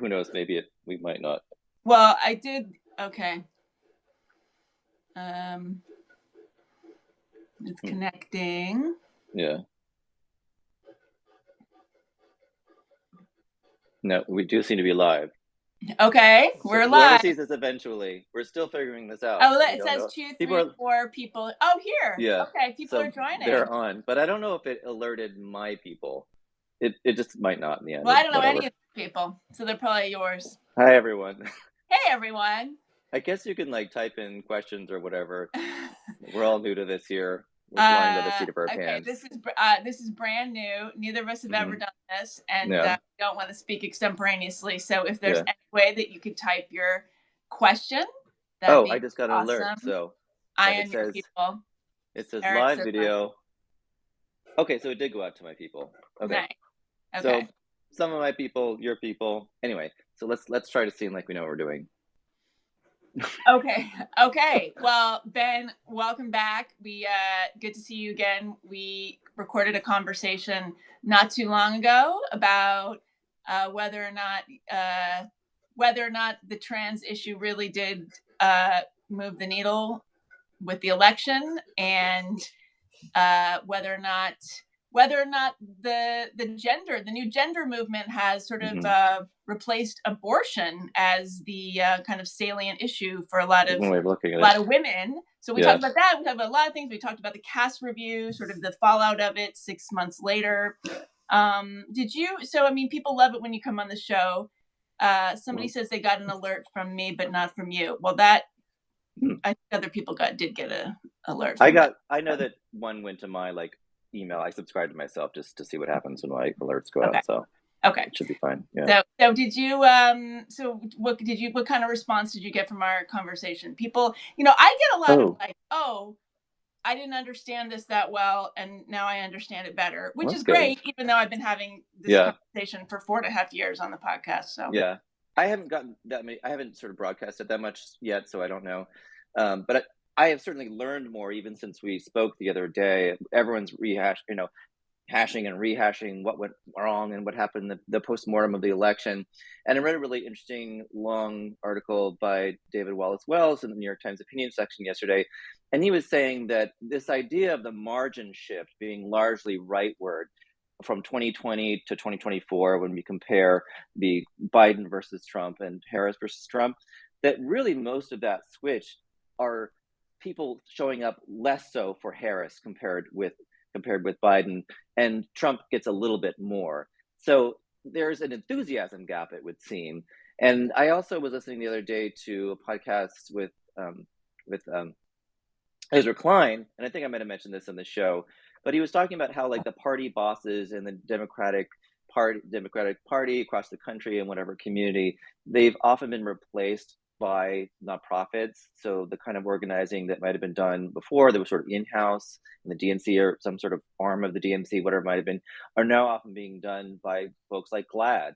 who knows, maybe we might not. Well, I did. Okay. It's connecting. Yeah. No, we do seem to be live. Okay, we're so live. Whoever sees this eventually, we're still figuring this out. Oh, it says 2, 3, 4 people. Oh, here. Yeah. Okay, people So are joining. they're on, but I don't know if it alerted my people. It just might not in the end. Well, I don't know any of the people, so they're probably yours. Hi, everyone. Hey, everyone. I guess you can like type in questions or whatever. We're all new to this here. We're flying by the seat of our pants. This is brand new. Neither of us have ever done this, and don't want to speak extemporaneously. So if there's any way that you could type your question, I just got an alert. So I am your people. It says live video. Okay, so it did go out to my people. Okay. So some of my people, your people. Anyway, so let's try to seem like we know what we're doing. Okay. Well, Ben, welcome back. We good to see you again. We recorded a conversation not too long ago about whether or not the trans issue really did move the needle with the election, and whether or not the new gender movement has sort of replaced abortion as the kind of salient issue for a lot of women. So we talked about that. We talked about a lot of things. We talked about the cast review, sort of the fallout of it 6 months later. People love it when you come on the show. Somebody says they got an alert from me, but not from you. Well, I think other people did get an alert. I know that one went to my email. I subscribed to myself just to see what happens when my alerts go out. So it should be fine. Yeah. So did you? What kind of response did you get from our conversation? People, I get a lot of I didn't understand this that well, and now I understand it better, which is great, even though I've been having this conversation for 4.5 years on the podcast. So I haven't gotten that many. I haven't sort of broadcasted that much yet, so I don't know. But I have certainly learned more even since we spoke the other day. Everyone's hashing and rehashing what went wrong and what happened in the postmortem of the election. And I read a really interesting long article by David Wallace Wells in the New York Times opinion section yesterday. And he was saying that this idea of the margin shift being largely rightward from 2020 to 2024, when we compare the Biden versus Trump and Harris versus Trump, that really most of that switch are people showing up less so for Harris compared with Biden, and Trump gets a little bit more. So there's an enthusiasm gap, it would seem. And I also was listening the other day to a podcast with Ezra Klein, and I think I might have mentioned this on the show, but he was talking about how the party bosses in the Democratic Party across the country and whatever community, they've often been replaced by nonprofits. So the kind of organizing that might have been done before, that was sort of in-house in the DNC or some sort of arm of the DNC, whatever it might have been, are now often being done by folks like GLAAD.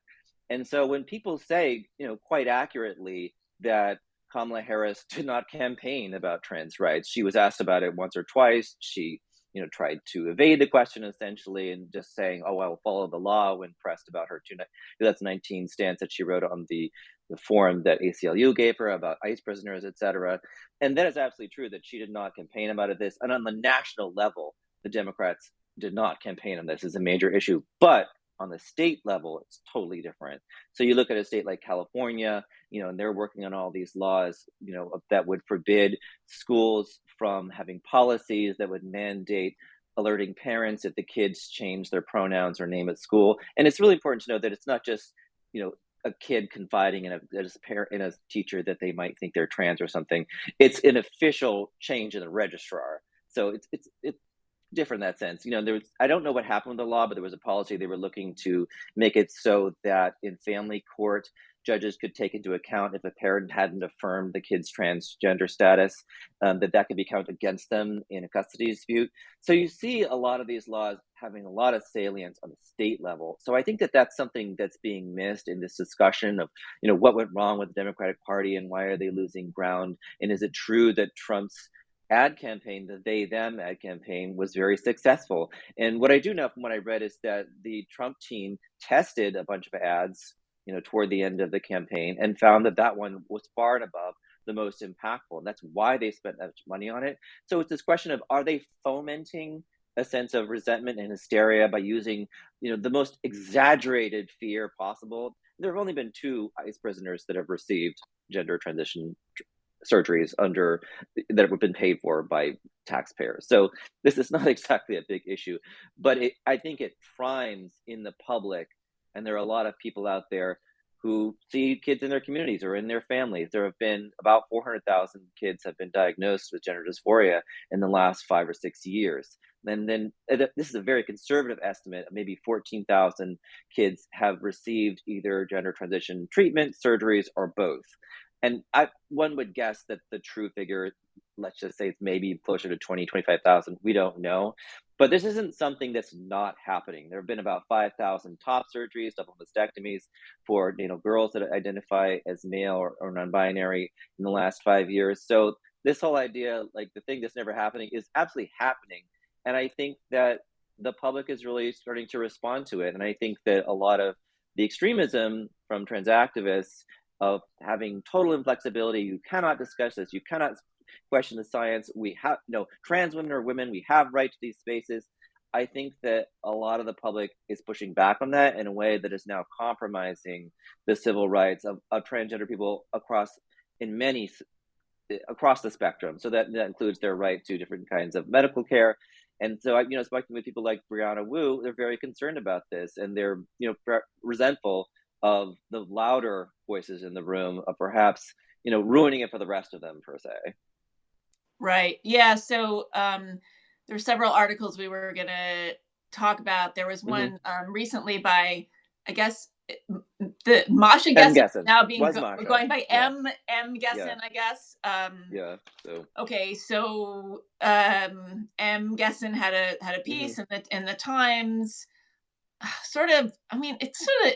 And so when people say, quite accurately that Kamala Harris did not campaign about trans rights, she was asked about it once or twice. She tried to evade the question essentially and just saying, I'll follow the law when pressed about her 2019 stance that she wrote on the forum that ACLU gave her about ICE prisoners, etc. And that is absolutely true that she did not campaign about this. And on the national level, the Democrats did not campaign on this as a major issue. But on the state level, it's totally different. So you look at a state like California, and they're working on all these laws, that would forbid schools from having policies that would mandate alerting parents if the kids change their pronouns or name at school. And it's really important to know that it's not just, a kid confiding in a teacher that they might think they're trans or something. It's an official change in the registrar. So it's different in that sense. I don't know what happened with the law, but there was a policy they were looking to make it so that in family court, judges could take into account if a parent hadn't affirmed the kid's transgender status, that could be counted against them in a custody dispute. So you see a lot of these laws having a lot of salience on the state level. So I think that that's something that's being missed in this discussion of, what went wrong with the Democratic Party and why are they losing ground? And is it true that Trump's ad campaign, the they-them ad campaign, was very successful? And what I do know from what I read is that the Trump team tested a bunch of ads toward the end of the campaign, and found that that one was far and above the most impactful. And that's why they spent that much money on it. So it's this question of, are they fomenting a sense of resentment and hysteria by using, the most exaggerated fear possible? There have only been 2 ICE prisoners that have received gender transition surgeries that have been paid for by taxpayers. So this is not exactly a big issue, but I think it primes in the public, and there are a lot of people out there who see kids in their communities or in their families. There have been about 400,000 kids have been diagnosed with gender dysphoria in the last 5 or 6 years. And then this is a very conservative estimate. Maybe 14,000 kids have received either gender transition treatment, surgeries, or both. And one would guess that the true figure, let's just say it's maybe closer to 20, 25,000. We don't know. But this isn't something that's not happening. There have been about 5,000 top surgeries, double mastectomies for girls that identify as male or non-binary in the last 5 years. So this whole idea, like the thing that's never happening, is absolutely happening. And I think that the public is really starting to respond to it. And I think that a lot of the extremism from trans activists of having total inflexibility, you cannot discuss this, you cannot question the science, we have trans women or women, we have right to these spaces. I think that a lot of the public is pushing back on that in a way that is now compromising the civil rights of transgender people across the spectrum. So that includes their right to different kinds of medical care. And so, speaking with people like Brianna Wu, they're very concerned about this, and they're, resentful of the louder voices in the room of perhaps, ruining it for the rest of them, per se. Right. Yeah. So there's several articles we were going to talk about. There was one recently by, I guess, the Masha Gessen now being going by M Gessen, I guess. Okay, so M Gessen had a piece in the Times. It's sort of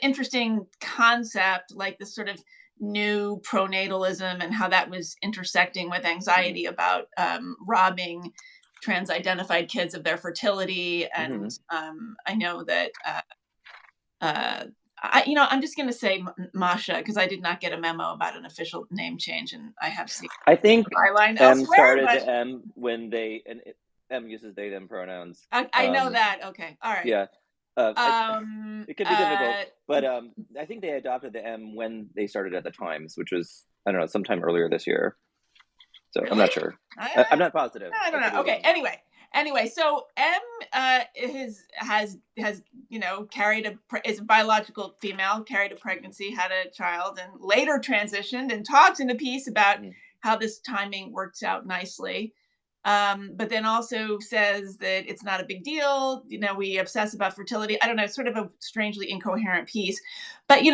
interesting concept, like this sort of new pronatalism and how that was intersecting with anxiety about robbing trans-identified kids of their fertility. And I know that I'm just going to say Masha, because I did not get a memo about an official name change, and I have seen. I think byline M elsewhere, started but M when M uses they them pronouns. I know that. Okay, all right. Yeah. It could be difficult, but I think they adopted the M when they started at the Times, which was, I don't know, sometime earlier this year. So really? I'm not sure. I'm not positive. I don't know. Okay. Anyway, so M has is a biological female, carried a pregnancy, had a child, and later transitioned, and talks in the piece about how this timing works out nicely. But then also says that it's not a big deal. We obsess about fertility. I don't know, sort of a strangely incoherent piece. But,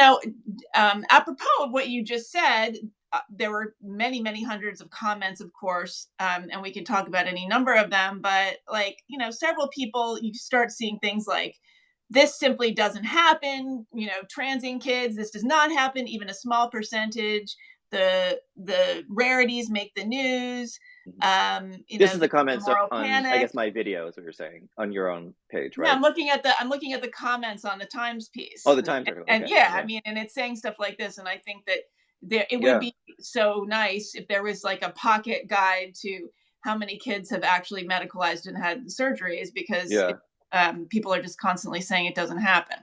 apropos of what you just said, there were many, many hundreds of comments, of course, and we can talk about any number of them. But several people, you start seeing things like, this simply doesn't happen. Transing kids, this does not happen. Even a small percentage. The rarities make the news. This is the comments on, I guess, my video is what you're saying, on your own page, right? Yeah, I'm looking at the comments on the Times piece. Oh, the Times article. And and it's saying stuff like this, and I think that it would be so nice if there was like a pocket guide to how many kids have actually medicalized and had surgeries, because people are just constantly saying it doesn't happen.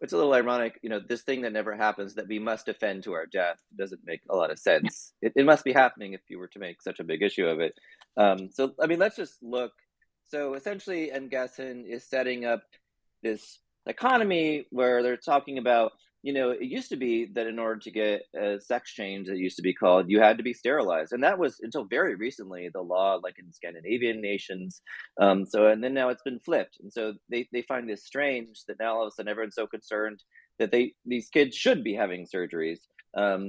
It's a little ironic, this thing that never happens that we must defend to our death doesn't make a lot of sense. It must be happening if you were to make such a big issue of it. So, let's just look. So essentially, M. Gessen is setting up this economy where they're talking about, it used to be that in order to get a sex change, it used to be called, you had to be sterilized. And that was until very recently the law, like in Scandinavian nations. And then now it's been flipped. And so they find this strange that now all of a sudden everyone's so concerned that these kids should be having surgeries.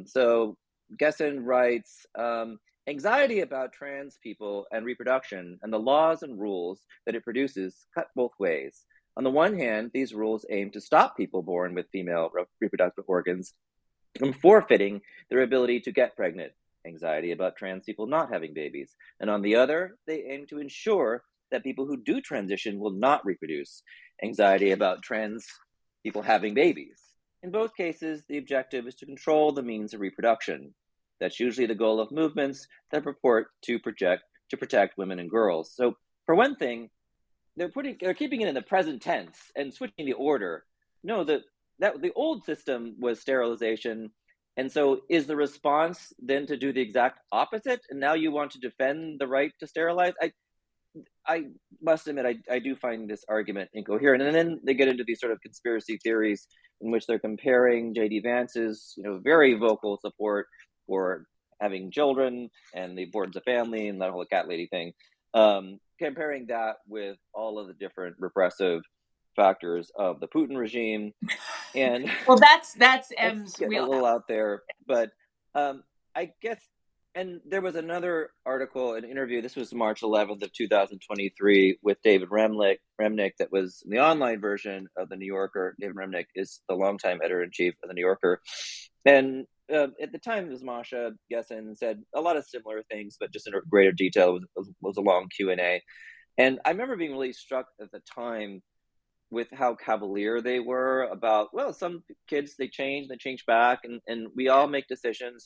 So Gessen writes, anxiety about trans people and reproduction and the laws and rules that it produces cut both ways. On the one hand, these rules aim to stop people born with female reproductive organs from forfeiting their ability to get pregnant, anxiety about trans people not having babies. And on the other, they aim to ensure that people who do transition will not reproduce, anxiety about trans people having babies. In both cases, the objective is to control the means of reproduction. That's usually the goal of movements that purport to protect women and girls. So, for one thing, they're keeping it in the present tense and switching the order. No, the old system was sterilization, and so is the response then to do the exact opposite? And now you want to defend the right to sterilize? I must admit, I do find this argument incoherent. And then they get into these sort of conspiracy theories in which they're comparing J.D. Vance's, very vocal support for having children and the importance of family and that whole cat lady thing, comparing that with all of the different repressive factors of the Putin regime. And well, that's it's M's getting a wheelhouse. little out there, but I guess, and there was another article, an interview. This was March 11th of 2023 with David Remnick. That was in the online version of the New Yorker. David Remnick is the longtime editor-in-chief of the New Yorker, and at the time, it was Masha Gessen said a lot of similar things, but just in greater detail. It was a long Q&A, and I remember being really struck at the time with how cavalier they were about, well, some kids, they change back, and we all make decisions.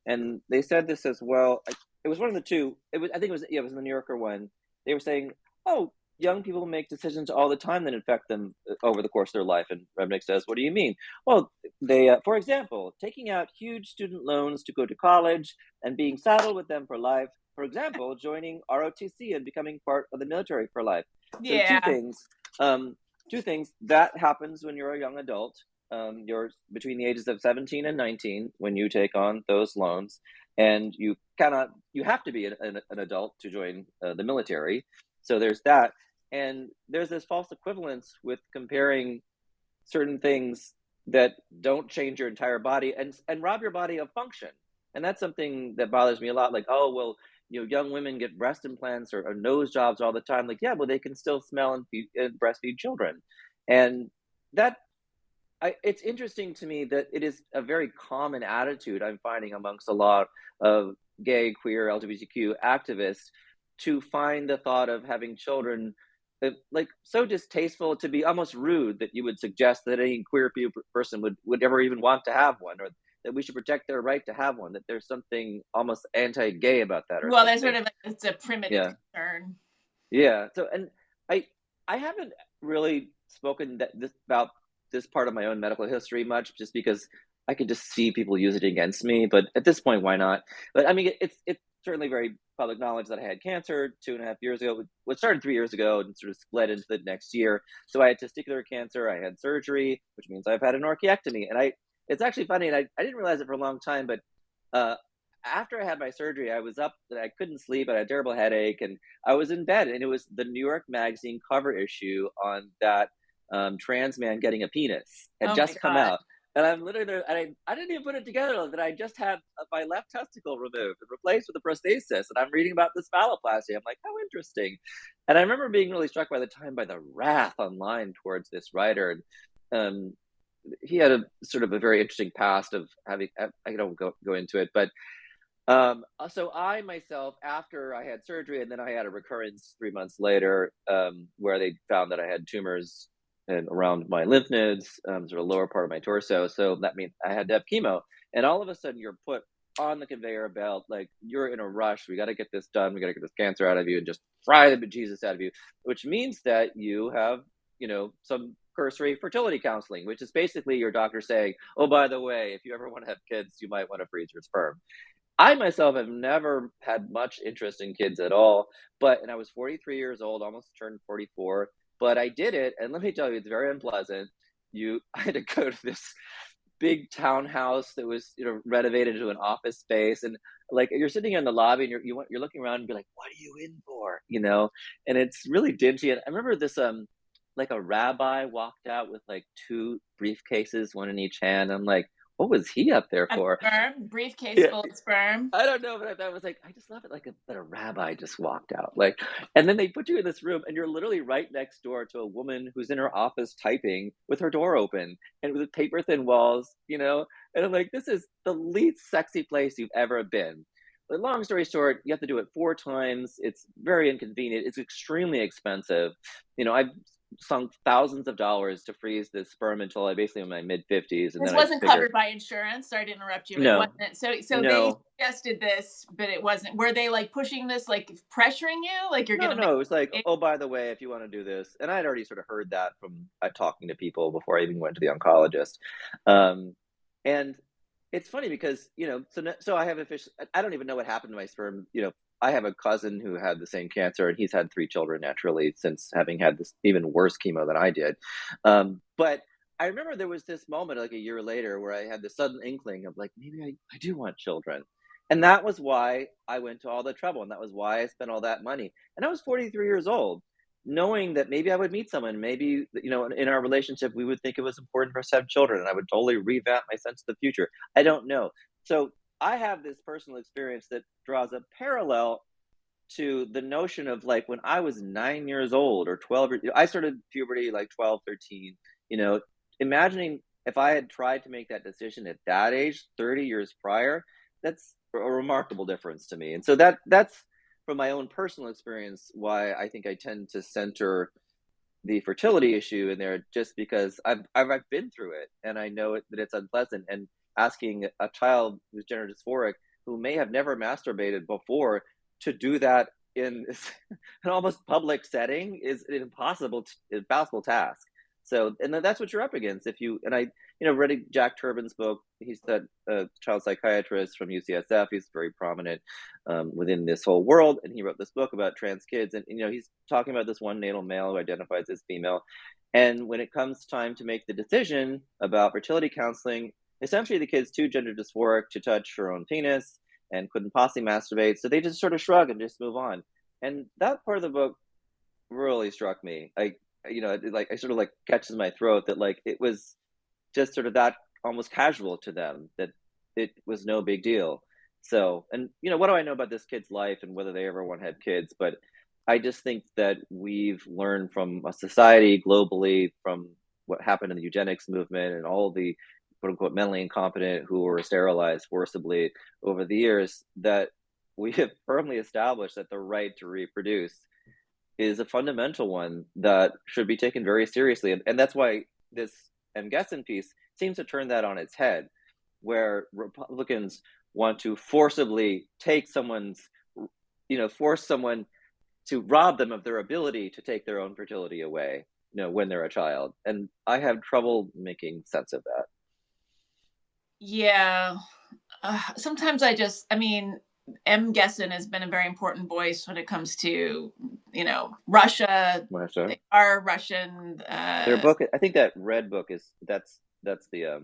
And they said this as well. It was one of the two. I think it was the New Yorker one. They were saying, oh, young people make decisions all the time that affect them over the course of their life. And Remnick says, what do you mean? Well, they, for example, taking out huge student loans to go to college and being saddled with them for life. For example, joining ROTC and becoming part of the military for life. So Yeah. two things that happens when you're a young adult. You're between the ages of 17 and 19 when you take on those loans, and you have to be an adult to join the military. So there's that, and there's this false equivalence with comparing certain things that don't change your entire body and rob your body of function. And that's something that bothers me a lot. Like, oh, well, young women get breast implants or nose jobs all the time. Like, yeah, well, they can still smell and breastfeed children. And that, it's interesting to me that it is a very common attitude I'm finding amongst a lot of gay, queer, LGBTQ activists to find the thought of having children like so distasteful, to be almost rude, that you would suggest that any queer person would ever even want to have one, or that we should protect their right to have one, that there's something almost anti-gay about that or well, something. there's sort of it's a primitive concern. Yeah. So, and I haven't really spoken about this part of my own medical history much, just because I could just see people use it against me. But at this point, why not? But I mean, it's certainly very public knowledge that I had cancer 2.5 years ago. It started 3 years ago and sort of split into the next year. So I had testicular cancer. I had surgery, which means I've had an orchiectomy. And it's actually funny, and I didn't realize it for a long time, but uh, after I had my surgery, I was up and I couldn't sleep. I had a terrible headache, and I was in bed, and it was the New York Magazine cover issue on that trans man getting a penis had just come out. And I'm literally there, and I didn't even put it together that I just had my left testicle removed and replaced with a prosthesis. And I'm reading about this phalloplasty. I'm like, how interesting. And I remember being really struck by the wrath online towards this writer. And he had a sort of a very interesting past of having, I don't go into it, but so I myself, after I had surgery, and then I had a recurrence 3 months later, where they found that I had tumors around my lymph nodes, sort of lower part of my torso. So that means I had to have chemo. And all of a sudden, you're put on the conveyor belt, like you're in a rush. We got to get this done. We got to get this cancer out of you and just fry the bejesus out of you, which means that you have, some cursory fertility counseling, which is basically your doctor saying, oh, by the way, if you ever want to have kids, you might want to freeze your sperm. I myself have never had much interest in kids at all, and I was 43 years old, almost turned 44, but I did it, and let me tell you, it's very unpleasant. I had to go to this big townhouse that was, renovated into an office space, and like you're sitting in the lobby, and you're looking around and be like, what are you in for? And it's really dingy. And I remember this like a rabbi walked out with like two briefcases, one in each hand. I'm like, what was he up there for? Briefcase full of sperm. I don't know, but I was like, I just love it, like that a rabbi just walked out, like, and then they put you in this room, and you're literally right next door to a woman who's in her office typing with her door open and with paper thin walls, and I'm like, this is the least sexy place you've ever been. But long story short, you have to do it 4 times. It's very inconvenient. It's extremely expensive. I've sunk thousands of dollars to freeze this sperm until I basically in my mid-50s, and This then I wasn't figured, covered by insurance. Sorry to interrupt you. It no, wasn't. So they no, suggested this, but it wasn't. Were they like pushing this, like pressuring you, like you're no, gonna make no. It was like, it? oh, by the way, if you want to do this, and I'd already sort of heard that from talking to people before I even went to the oncologist, and it's funny because so I have a fish. I don't even know what happened to my sperm. I have a cousin who had the same cancer, and he's had 3 children naturally since having had this even worse chemo than I did. But I remember there was this moment like a year later where I had this sudden inkling of like maybe I do want children. And that was why I went to all the trouble, and that was why I spent all that money. And I was 43 years old, knowing that maybe I would meet someone, maybe in our relationship we would think it was important for us to have children, and I would totally revamp my sense of the future. I don't know. So I have this personal experience that draws a parallel to the notion of like when I was 9 years old or 12, I started puberty like 12, 13, you know, imagining if I had tried to make that decision at that age, 30 years prior, that's a remarkable difference to me. And so that's from my own personal experience why I think I tend to center the fertility issue in there, just because I've been through it and I know that it's unpleasant. And asking a child who's gender dysphoric who may have never masturbated before to do that in an almost public setting is an impossible task. So, and then that's what you're up against. If you and I, read Jack Turbin's book. He's that child psychiatrist from UCSF. He's very prominent within this whole world, and he wrote this book about trans kids. And he's talking about this one natal male who identifies as female. And when it comes time to make the decision about fertility counseling, essentially the kid's too gender dysphoric to touch her own penis and couldn't possibly masturbate. So they just sort of shrug and just move on. And that part of the book really struck me. It sort of like catches my throat that like it was just sort of that almost casual to them that it was no big deal. So, and what do I know about this kid's life and whether they ever want to have kids? But I just think that we've learned from a society globally, from what happened in the eugenics movement and all the quote unquote mentally incompetent who were sterilized forcibly over the years, that we have firmly established that the right to reproduce is a fundamental one that should be taken very seriously. And that's why this Guesson piece seems to turn that on its head, where Republicans want to forcibly force someone to rob them of their ability to take their own fertility away, when they're a child. And I have trouble making sense of that. Yeah. Sometimes M. Guesson has been a very important voice when it comes to, Russia. They are Russian. Their book, I think that red book that's the I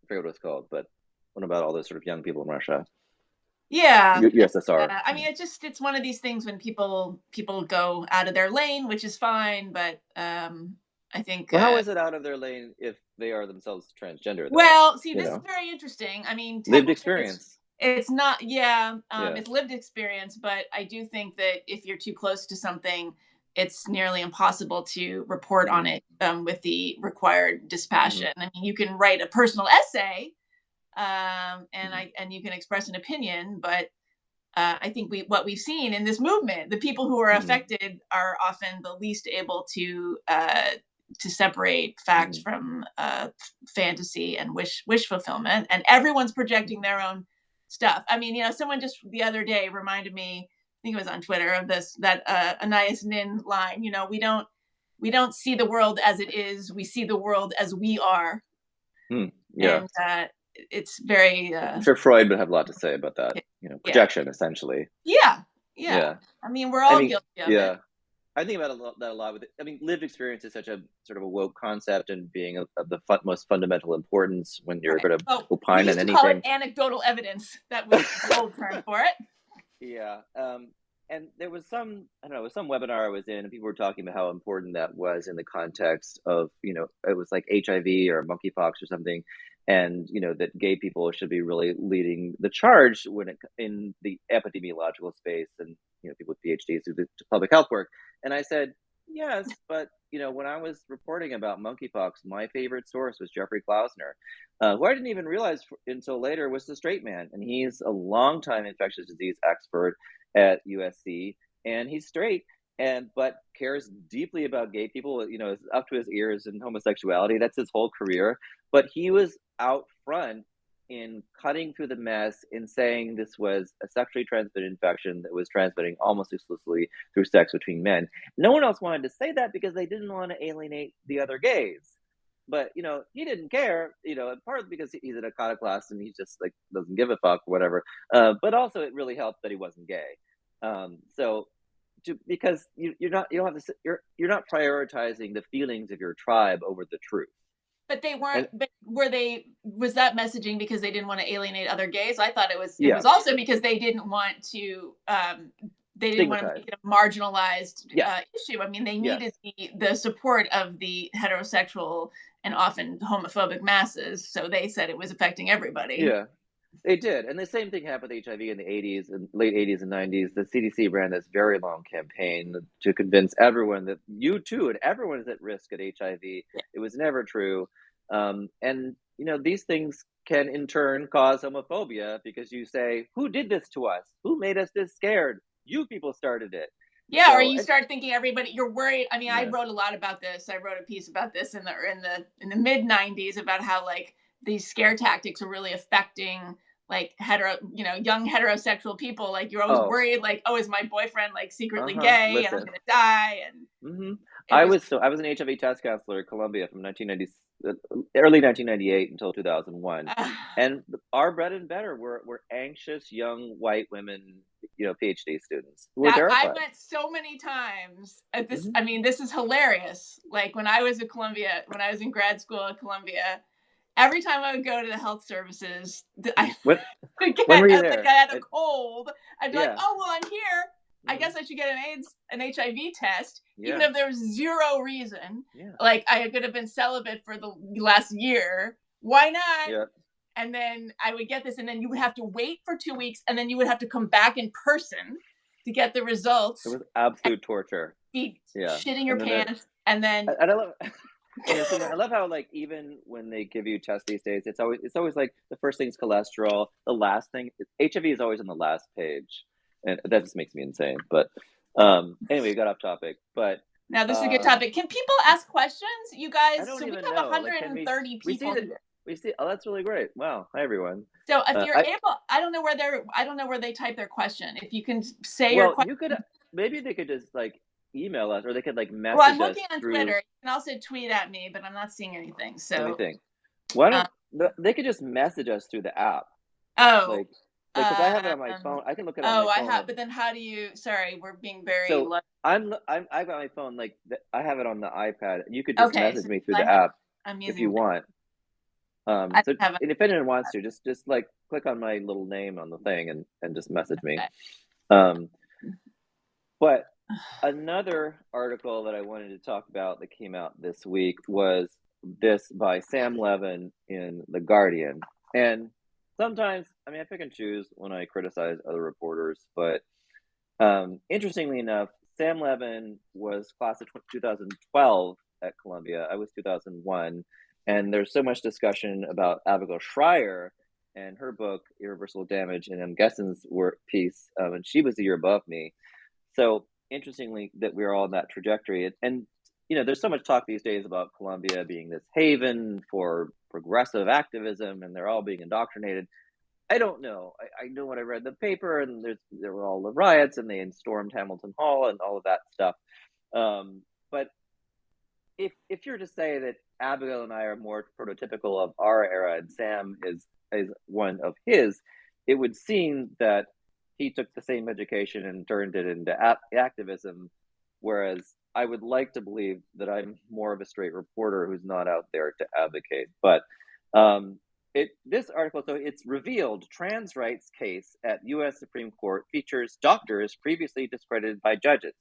forget what it's called, but one about all those sort of young people in Russia. Yeah. USSR. It's one of these things when people go out of their lane, which is fine, but I think. Well, how is it out of their lane if they are themselves transgender, though? Well, see, this is very interesting. Lived experience. It's not, it's lived experience, but I do think that if you're too close to something, it's nearly impossible to report on it with the required dispassion. You can write a personal essay, and you can express an opinion, but I think what we've seen in this movement, the people who are affected are often the least able to separate fact from fantasy and wish fulfillment, and everyone's projecting their own stuff. Someone just the other day reminded me, I think it was on Twitter, of that Anais Nin line. We don't see the world as it is. We see the world as we are. Yeah. And it's very. I'm sure Freud would have a lot to say about that. Projection, essentially. Yeah. We're all guilty of it. I think about that a lot with it. Lived experience is such a sort of a woke concept, and being of the most fundamental importance when you're going to opine on anything. We used to call it anecdotal evidence. That was the old term for it. Yeah. And there was some webinar I was in, and people were talking about how important that was in the context of, it was like HIV or monkeypox or something. And, that gay people should be really leading the charge in the epidemiological space, and, people with PhDs who do public health work. And I said, yes, but, when I was reporting about monkeypox, my favorite source was Jeffrey Klausner, who I didn't even realize until later was the straight man. And he's a longtime infectious disease expert at USC, and he's straight. but cares deeply about gay people, you know, is up to his ears in homosexuality. That's his whole career. But he was out front in cutting through the mess in saying this was a sexually transmitted infection that was transmitting almost exclusively through sex between men. No one else wanted to say that because they didn't want to alienate the other gays. But you know, he didn't care. You know, partly because he's an iconoclast and he just like doesn't give a fuck or whatever. But also, it really helped that he wasn't gay. So because you're not you don't have to you're not prioritizing the feelings of your tribe over the truth. But they weren't. And But was that messaging because they didn't want to alienate other gays? I thought it yeah, was also because they didn't want to stigmatized. make it a marginalized Yes, issue. I mean, they needed yes, the support of the heterosexual and often homophobic masses, so they said it was affecting everybody. yeah. They did, and the same thing happened with HIV in the '80s and late '80s and '90s. The CDC ran this very long campaign to convince everyone that you too and everyone is at risk at HIV. It was never true, and you know these things can in turn cause homophobia because you say, "Who did this to us? Who made us this scared? You people started it." Yeah, or So, you start thinking everybody you're worried. I mean, I yeah, wrote a lot about this. I wrote a piece about this in the mid 90s about how like these scare tactics are really affecting like young heterosexual people. Like you're always oh, worried like, oh, is my boyfriend like secretly uh-huh, gay and I'm listen. going to die and hmm it was I was an HIV test counselor at Columbia from early 1998 until 2001, uh, and our bread and butter were anxious young white women, you know, PhD students who were that I terrified. went so many times at this. hmm I mean, this is hilarious. Like when I was at Columbia, when I was in grad school at Columbia, every time I would go to the health services, I When get when were you like I there? had a cold, I'd be like, Yeah. "Oh, well, I'm here. I hmm guess I should get an HIV test, even Yeah. if there was zero reason. Yeah. Like I could have been celibate for the last year. Why not?" Yeah. And then I would get this, and then you would have to wait for 2 weeks, and then you would have to come back in person to get the It results. was And absolute torture. be Yeah. shitting your And then there, pants, and then and I love and it's, I love how like even when they give you tests these days, it's always like the first thing's cholesterol, the last thing HIV is always on the last page, and that just makes me insane. But anyway, we got off topic. But now this is a good um, topic. Can people ask questions, you I guys? don't So we even have know. Like, can 130 we see people that? here. We see. Oh, that's really great. Wow. Hi everyone. So if you're I able, I don't know where they type their question. If you can say your well, question. you could maybe they could just like email us or they could like Well, I'm message us looking on Twitter. through. You can also tweet at me, but I'm not seeing anything. Let me So, think. Why um, don't they could just message us through the app? oh, Like because I have it on my phone. I can look it on my oh, I phone. have. But then how do you? Sorry, we're being very. So I got my phone like I have it on the iPad. You could just Okay, message so me through I the have. app I'm if you using. want. I So have. and if anyone wants to, just like click on my little name on the thing and just message me. Okay. Um, but another article that I wanted to talk about that came out this week was this by Sam Levin in The Guardian. And sometimes, I mean, I pick and choose when I criticize other reporters, but interestingly enough, Sam Levin was class of 2012 at Columbia. I was 2001. And there's so much discussion about Abigail Schreier and her book, Irreversible Damage, and M. Gessen's work piece. And she was the year above me. So interestingly, that we're all in that trajectory. And you know, there's so much talk these days about Columbia being this haven for progressive activism, and they're all being indoctrinated. I don't know. I know when I read the paper, and there were all the riots, and they stormed Hamilton Hall, and all of that stuff. But if you're to say that Abigail and I are more prototypical of our era, and Sam is one of his, it would seem that he took the same education and turned it into activism, whereas I would like to believe that I'm more of a straight reporter who's not out there to advocate. But this article, so it's revealed trans rights case at U.S. Supreme Court features doctors previously discredited by judges.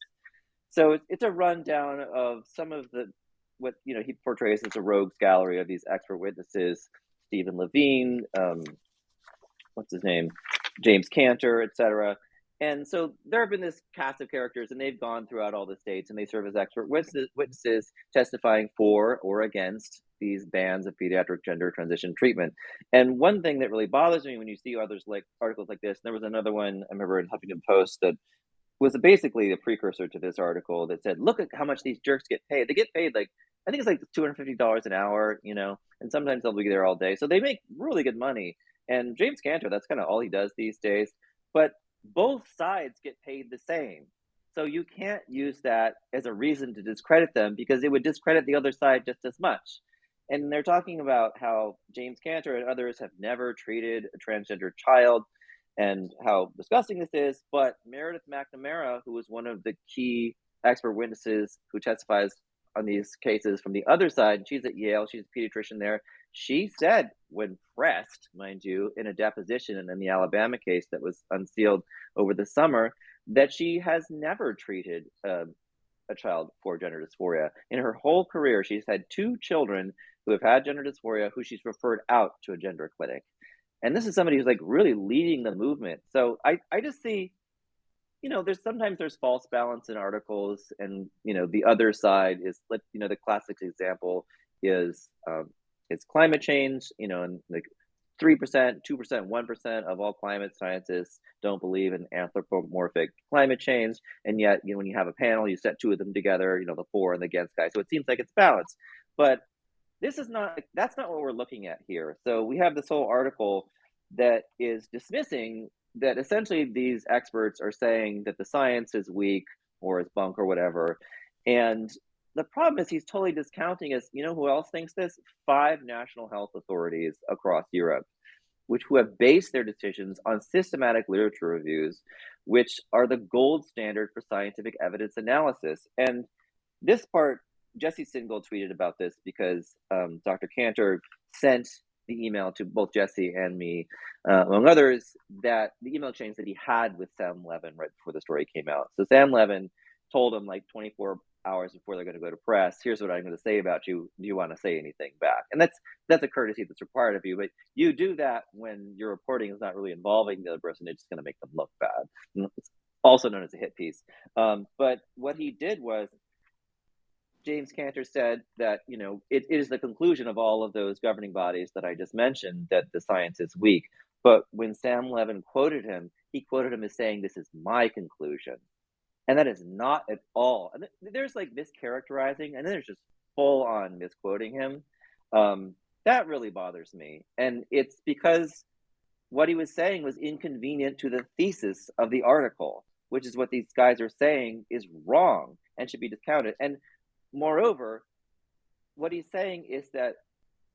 So it's a rundown of some of the what you know he portrays as a rogues gallery of these expert witnesses: Stephen Levine, what's his name, James Cantor, etc. And so there have been this cast of characters, and they've gone throughout all the states, and they serve as expert witnesses testifying for or against these bans of pediatric gender transition treatment. And one thing that really bothers me when you see others like articles like this, and there was another one I remember in Huffington Post that was basically a precursor to this article that said, look at how much these jerks get paid. They get paid like, I think it's like $250 an hour, you know, and sometimes they'll be there all day. So they make really good money. And James Cantor, that's kind of all he does these days. But both sides get paid the same. So you can't use that as a reason to discredit them, because it would discredit the other side just as much. And they're talking about how James Cantor and others have never treated a transgender child and how disgusting this is. But Meredith McNamara, who was one of the key expert witnesses who testifies on these cases from the other side, she's at Yale, she's a pediatrician there. She said, when pressed, mind you, in a deposition and in the Alabama case that was unsealed over the summer, that she has never treated a child for gender dysphoria. In her whole career, she's had 2 children who have had gender dysphoria who she's referred out to a gender clinic. And this is somebody who's like really leading the movement. So I just see, you know, there's false balance in articles, and, you know, the other side is, you know, the classic example is it's climate change, you know, and like 3%, 2%, 1% of all climate scientists don't believe in anthropomorphic climate change. And yet, you know, when you have a panel, you set 2 of them together, you know, the for and the against guy. So it seems like it's balanced. But that's not what we're looking at here. So we have this whole article that is dismissing that essentially these experts are saying that the science is weak or is bunk or whatever. And the problem is he's totally discounting us. You know who else thinks this? 5 national health authorities across Europe, who have based their decisions on systematic literature reviews, which are the gold standard for scientific evidence analysis. And this part, Jesse Singal tweeted about this because Dr. Cantor sent the email to both Jesse and me, among others, that the email exchange that he had with Sam Levin right before the story came out. So Sam Levin told him like 24 hours before they're going to go to press, here's what I'm going to say about you. Do you want to say anything back? And that's a courtesy that's required of you. But you do that when your reporting is not really involving the other person. It's just going to make them look bad. It's also known as a hit piece. But what he did was, James Cantor said that, you know, it is the conclusion of all of those governing bodies that I just mentioned that the science is weak. But when Sam Levin quoted him, he quoted him as saying, this is my conclusion. And that is not at all. And there's like mischaracterizing, and then there's just full on misquoting him. That really bothers me. And it's because what he was saying was inconvenient to the thesis of the article, which is what these guys are saying is wrong and should be discounted. And moreover, what he's saying is that,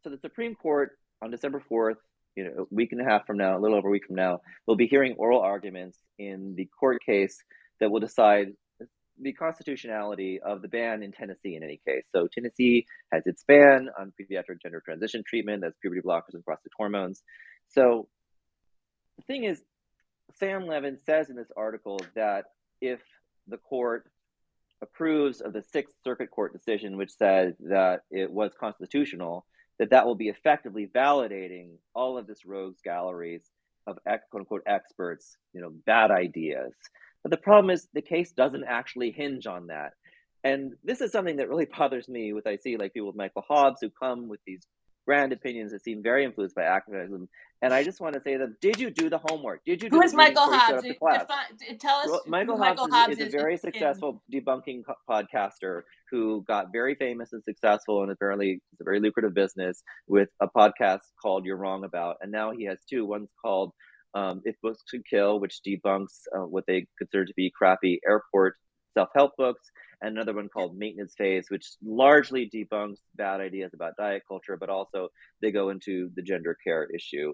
so the Supreme Court on December 4th, you know, a week and a half from now, a little over a week from now, will be hearing oral arguments in the court case that will decide the constitutionality of the ban in Tennessee in any case. So Tennessee has its ban on pediatric gender transition treatment, that's puberty blockers and prostate hormones. So the thing is, Sam Levin says in this article that if the court approves of the Sixth Circuit Court decision, which said that it was constitutional, that will be effectively validating all of this rogues galleries of quote unquote experts, you know, bad ideas. But the problem is the case doesn't actually hinge on that. And this is something that really bothers me with, I see like people with Michael Hobbs who come with these grand opinions that seem very influenced by activism. And I just want to say to them, did you do the homework? Did you do Who the is reading Michael before you showed Hobbs? up to class? Tell us Well, Michael who Hobbs Michael Hobbs is a very successful debunking podcaster who got very famous and successful, and apparently it's a very lucrative business with a podcast called You're Wrong About. And now he has 2. One's called If Books Could Kill, which debunks what they consider to be crappy airport self-help books, and another one called Maintenance Phase, which largely debunks bad ideas about diet culture, but also they go into the gender care issue.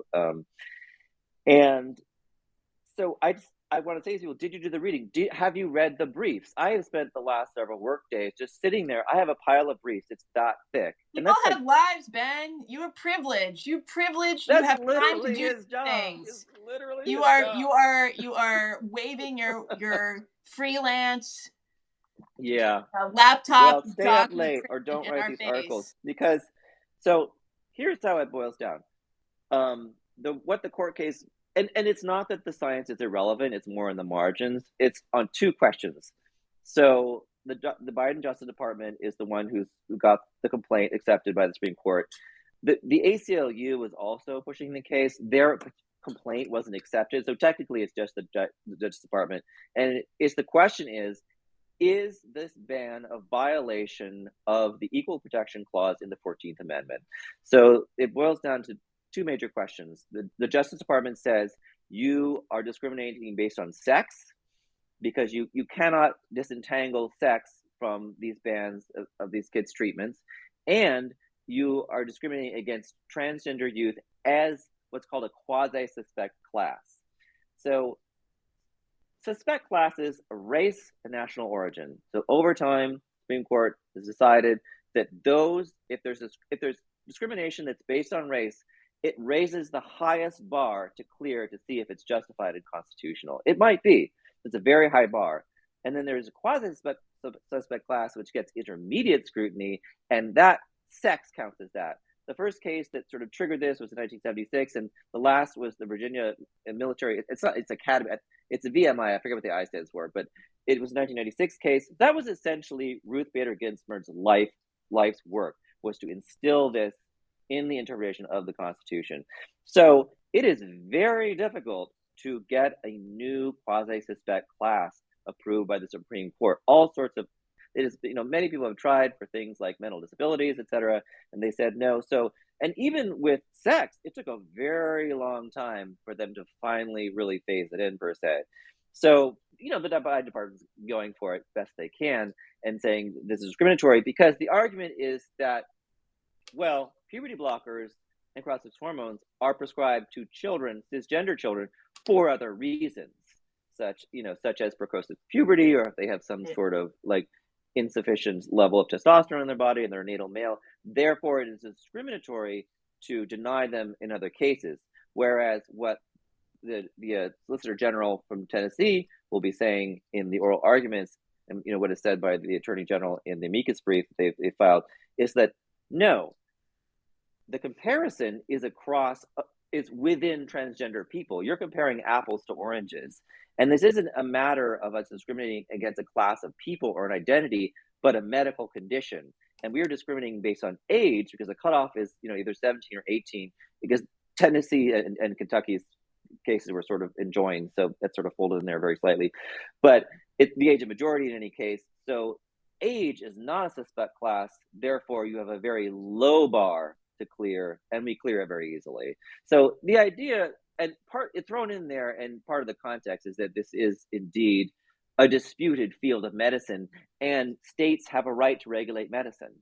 And so I want to say to people, did you do the reading? Have you read the briefs? I have spent the last several work days just sitting there. I have a pile of briefs. It's that thick. People have lives, Ben. You are privileged. You privileged. You have time to do things. It's literally you his are job. you are waving your freelance Well, laptop stay up document late or don't in write our these face. articles, because so here's how it boils down. What the court case, and it's not that the science is irrelevant, it's more in the margins. It's on 2 questions. So the Biden Justice Department is the one who got the complaint accepted by the Supreme Court. The ACLU was also pushing the case. Their complaint wasn't accepted. So technically, it's just the Justice Department, and the question is this ban a violation of the Equal Protection Clause in the 14th Amendment? So it boils down to two major questions. The Justice Department says you are discriminating based on sex, because you cannot disentangle sex from these bans of these kids' treatments, and you are discriminating against transgender youth as what's called a quasi-suspect class. So suspect classes are race and national origin. So over time, Supreme Court has decided that if there's discrimination that's based on race, it raises the highest bar to clear to see if it's justified and constitutional. It might be. It's a very high bar. And then there's a quasi-suspect class, which gets intermediate scrutiny, and that sex counts as that. The first case that sort of triggered this was in 1976, and the last was the Virginia military. It's a VMI. I forget what the I stands for, but it was a 1996 case. That was essentially Ruth Bader Ginsburg's life's work, was to instill this in the interpretation of the Constitution. So it is very difficult to get a new quasi-suspect class approved by the Supreme Court. Many people have tried for things like mental disabilities, et cetera, and they said no. So, and even with sex, it took a very long time for them to finally really phase it in, per se. So, the department's going for it best they can and saying this is discriminatory, because the argument is that, well, puberty blockers and cross-sex hormones are prescribed to children, cisgender children, for other reasons, such as precocious puberty, or if they have some sort of insufficient level of testosterone in their body and they're a natal male. Therefore, it is discriminatory to deny them in other cases. Whereas what the Solicitor General from Tennessee will be saying in the oral arguments, and what is said by the Attorney General in the Amicus brief they filed, is that no, the comparison is within transgender people. You're comparing apples to oranges. And this isn't a matter of us discriminating against a class of people or an identity, but a medical condition. And we are discriminating based on age, because the cutoff is either 17 or 18, because Tennessee and Kentucky's cases were sort of enjoined. So that's sort of folded in there very slightly. But it's the age of majority in any case. So age is not a suspect class. Therefore, you have a very low bar to clear, and we clear it very easily. So the idea, and it's thrown in there, and part of the context is that this is indeed a disputed field of medicine, and states have a right to regulate medicine.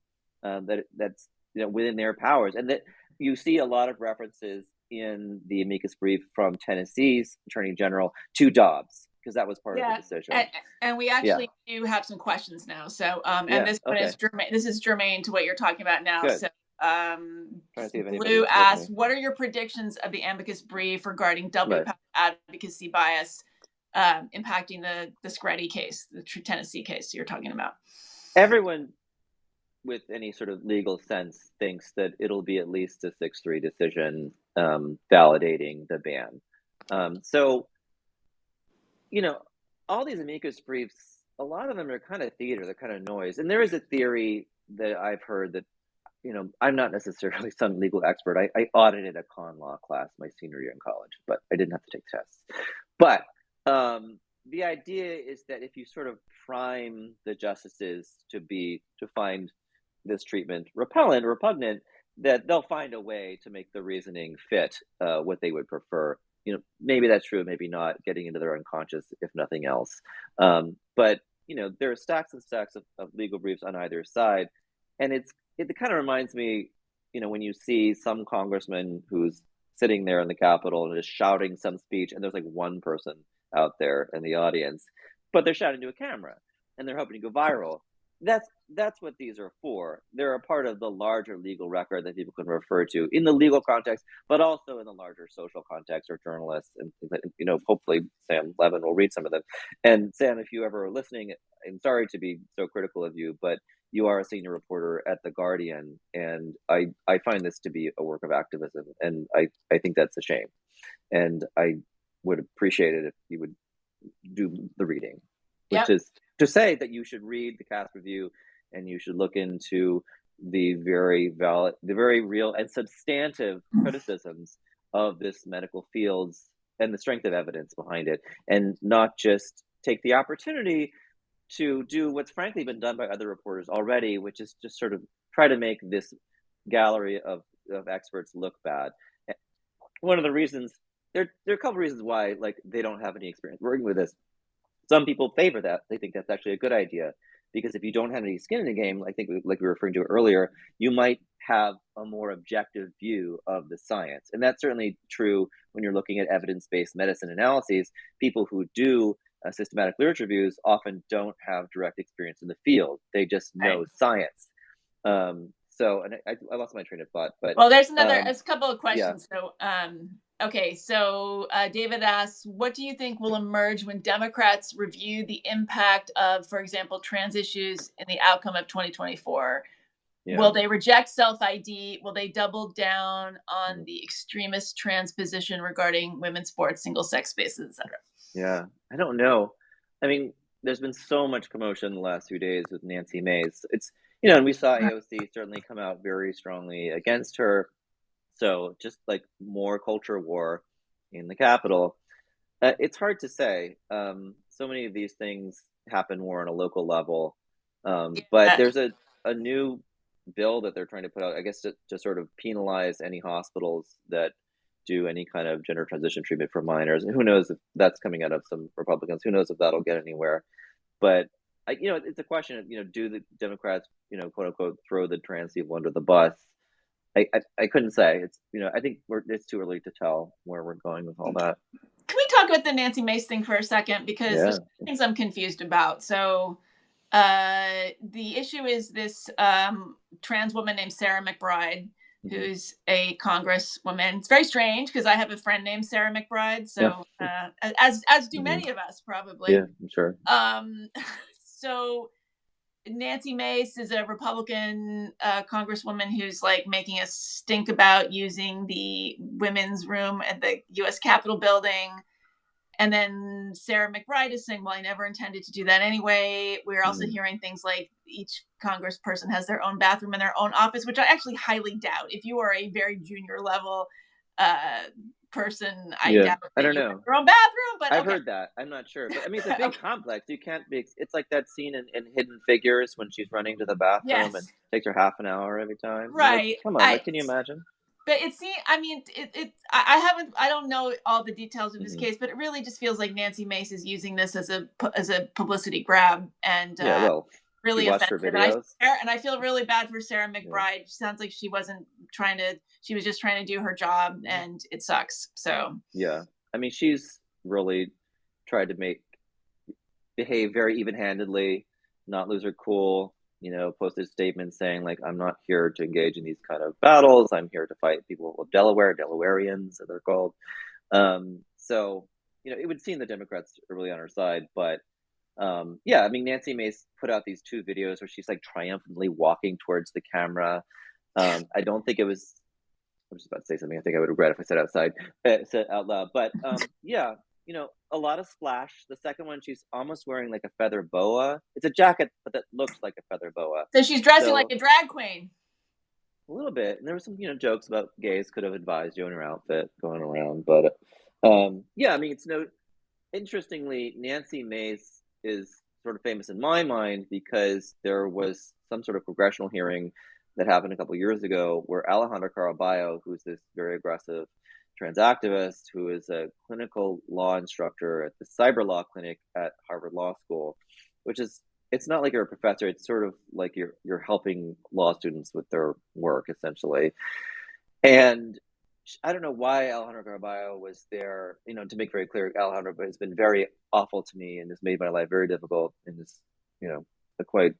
That's within their powers, and that you see a lot of references in the amicus brief from Tennessee's Attorney General to Dobbs, because that was part of the decision. And we actually do have some questions now. So and this one is germane. This is germane to what you're talking about now. Good. So Blue asks, what are your predictions of the amicus brief regarding double advocacy bias impacting the Screddy case, the Tennessee case you're talking about? Everyone with any sort of legal sense thinks that it'll be at least a 6-3 decision validating the ban. So, all these amicus briefs, a lot of them are kind of theater, they're kind of noise. And there is a theory that I've heard that, I'm not necessarily some legal expert. I audited a con law class my senior year in college, but I didn't have to take tests. But the idea is that if you sort of prime the justices to find this treatment repugnant, that they'll find a way to make the reasoning fit what they would prefer. Maybe that's true, maybe not, getting into their unconscious, if nothing else. But there are stacks and stacks of legal briefs on either side, and it kind of reminds me, when you see some congressman who's sitting there in the Capitol and is shouting some speech, and there's like one person out there in the audience, but they're shouting to a camera and they're hoping to go viral. That's what these are for. They're a part of the larger legal record that people can refer to in the legal context, but also in the larger social context, or journalists. And hopefully Sam Levin will read some of them. And Sam, if you ever are listening, I'm sorry to be so critical of you, but you are a senior reporter at The Guardian, and I find this to be a work of activism, and I think that's a shame. And I would appreciate it if you would do the reading, which is to say that you should read the cast review, and you should look into the very valid, the very real and substantive criticisms of this medical fields and the strength of evidence behind it, and not just take the opportunity to do what's frankly been done by other reporters already, which is just sort of try to make this gallery of experts look bad. One of the reasons there are a couple reasons why like they don't have any experience working with this. Some people favor that. They think that's actually a good idea because if you don't have any skin in the game, I think like we were referring to earlier, you might have a more objective view of the science. And that's certainly true when you're looking at evidence-based medicine analyses. People who do systematic literature reviews often don't have direct experience in the field. They just know science. And I lost my train of thought, but well, there's a couple of questions. Yeah. So, okay, so David asks, what do you think will emerge when Democrats review the impact of, for example, trans issues in the outcome of 2024? Yeah. Will they reject self-ID? Will they double down on the extremist trans position regarding women's sports, single-sex spaces, etc.? Yeah, I don't know. I mean, there's been so much commotion in the last few days with Nancy Mace. It's, and we saw AOC certainly come out very strongly against her. So just like more culture war in the Capitol. It's hard to say. So many of these things happen more on a local level. But there's a new bill that they're trying to put out, I guess, to sort of penalize any hospitals that do any kind of gender transition treatment for minors. And who knows if that's coming out of some Republicans? Who knows if that'll get anywhere? But it's a question of, do the Democrats, quote unquote, throw the trans people under the bus? I couldn't say. It's I think it's too early to tell where we're going with all that. Can we talk about the Nancy Mace thing for a second? Because there's things I'm confused about. So the issue is this trans woman named Sarah McBride, who's a congresswoman. It's very strange because I have a friend named Sarah McBride. So as do many of us probably. Yeah, I'm sure. So Nancy Mace is a Republican congresswoman who's like making a stink about using the women's room at the U.S. Capitol building. And then Sarah McBride is saying, well, I never intended to do that anyway. We're also hearing things like each congressperson has their own bathroom in their own office, which I actually highly doubt. If you are a very junior level person, I doubt I don't know. Your own bathroom, but I've heard that. I'm not sure. But I mean, it's a big complex. You can't be, it's like that scene in Hidden Figures when she's running to the bathroom and takes her half an hour every time. Right. Like, come on, can you imagine? But I don't know all the details of this case, but it really just feels like Nancy Mace is using this as a publicity grab and really offensive. And I feel really bad for Sarah McBride. She sounds like she was just trying to do her job and it sucks. So yeah, I mean, she's really tried to behave very even-handedly, not lose her cool. Posted statements saying like, I'm not here to engage in these kind of battles. I'm here to fight people of Delawareans, as they're called. So, it would seem the Democrats are really on her side. But I mean, Nancy Mace put out these 2 videos where she's like triumphantly walking towards the camera. I don't think it was, I was just about to say something I think I would regret if I said out loud. But a lot of splash. The second one, she's almost wearing like a feather boa. It's a jacket, but that looks like a feather boa. So she's dressing like a drag queen. A little bit. And there were some, jokes about gays could have advised you in her outfit going around. But I mean, interestingly, Nancy Mace is sort of famous in my mind because there was some sort of congressional hearing that happened a couple of years ago where Alejandra Caraballo, who's this very aggressive trans activist who is a clinical law instructor at the cyber law clinic at Harvard Law School, which is, it's not like you're a professor, it's sort of like you're helping law students with their work essentially. And I don't know why Alejandra Caraballo was there, to make very clear, Alejandra has been very awful to me and has made my life very difficult and is, a quite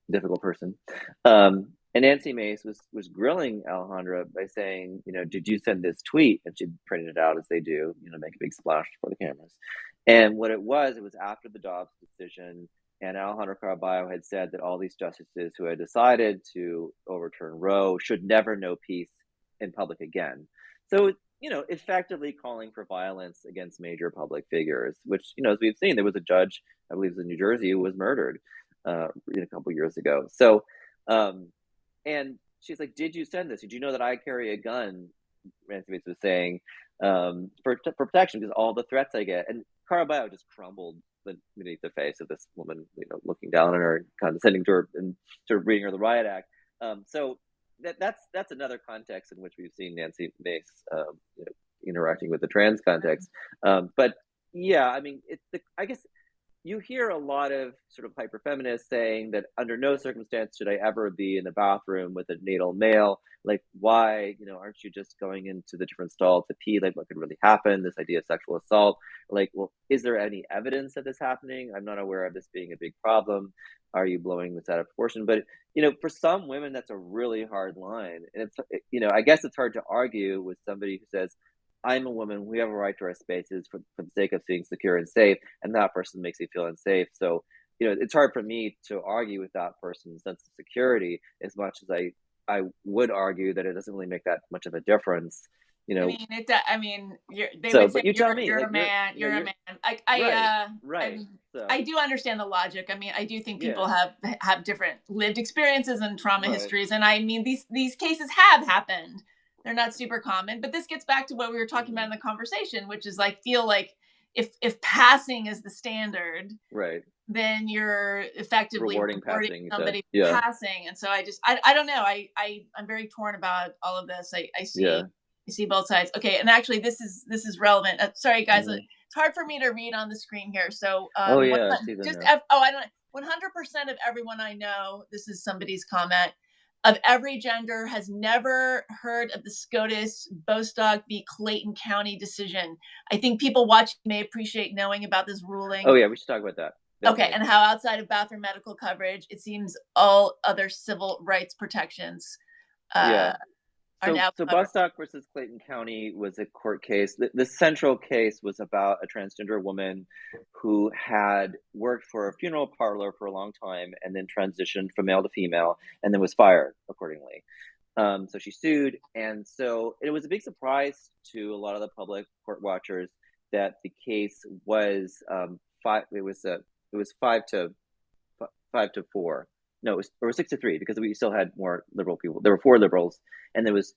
difficult person. And Nancy Mace was grilling Alejandra by saying, did you send this tweet? And she printed it out as they do, make a big splash for the cameras. And what it was after the Dobbs decision, and Alejandra Caraballo had said that all these justices who had decided to overturn Roe should never know peace in public again. So, effectively calling for violence against major public figures, which, as we've seen, there was a judge, I believe it was in New Jersey, who was murdered a couple of years ago. So, and she's like, did you send this? Did you know that I carry a gun? Nancy Mace was saying, for protection, because all the threats I get. And Cara Bio just crumbled beneath the face of this woman, looking down on her and condescending to her and sort of reading her the riot act. So that's another context in which we've seen Nancy Mace interacting with the trans context. But yeah, I mean, I guess you hear a lot of sort of hyper feminists saying that under no circumstance should I ever be in the bathroom with a natal male. Like, why, aren't you just going into the different stall to pee? Like, what could really happen? This idea of sexual assault. Like, well, is there any evidence of this happening? I'm not aware of this being a big problem. Are you blowing this out of proportion? But, for some women, that's a really hard line. And I guess it's hard to argue with somebody who says, I'm a woman, we have a right to our spaces for the sake of being secure and safe, and that person makes me feel unsafe. So, it's hard for me to argue with that person's sense of security as much as I would argue that it doesn't really make that much of a difference. I mean, they would say but you tell me, you're like, a man, you're a man. right. I do understand the logic. I mean, I do think people Yeah. have different lived experiences and trauma Right. histories, and I mean, these cases have happened. They're not super common, but this gets back to what we were talking about in the conversation, which is feel like if passing is the standard, Right, then you're effectively rewarding rewarding passing, somebody yeah, passing. And so I don't know. I'm very torn about all of this. I yeah. see both sides. Okay, and actually this is relevant. Sorry guys, Mm-hmm. it's hard for me to read on the screen here. So Oh yeah, I see them just now. I don't 100% of everyone I know, this is somebody's comment, of every gender has never heard of the SCOTUS Bostock v. Clayton County decision. I think people watching may appreciate knowing about this ruling. Oh yeah, we should talk about that. Okay, Definitely. and how outside of bathroom medical coverage, it seems all other civil rights protections Yeah. are now So covered. Bostock versus Clayton County was a court case. The central case was about a transgender woman who had worked for a funeral parlor for a long time and then transitioned from male to female and then was fired accordingly. So she sued, and so it was a big surprise to a lot of the public court watchers that the case was five. It was 5-4. No, it was 6-3 because we still had more liberal people. There were 4 liberals, and it was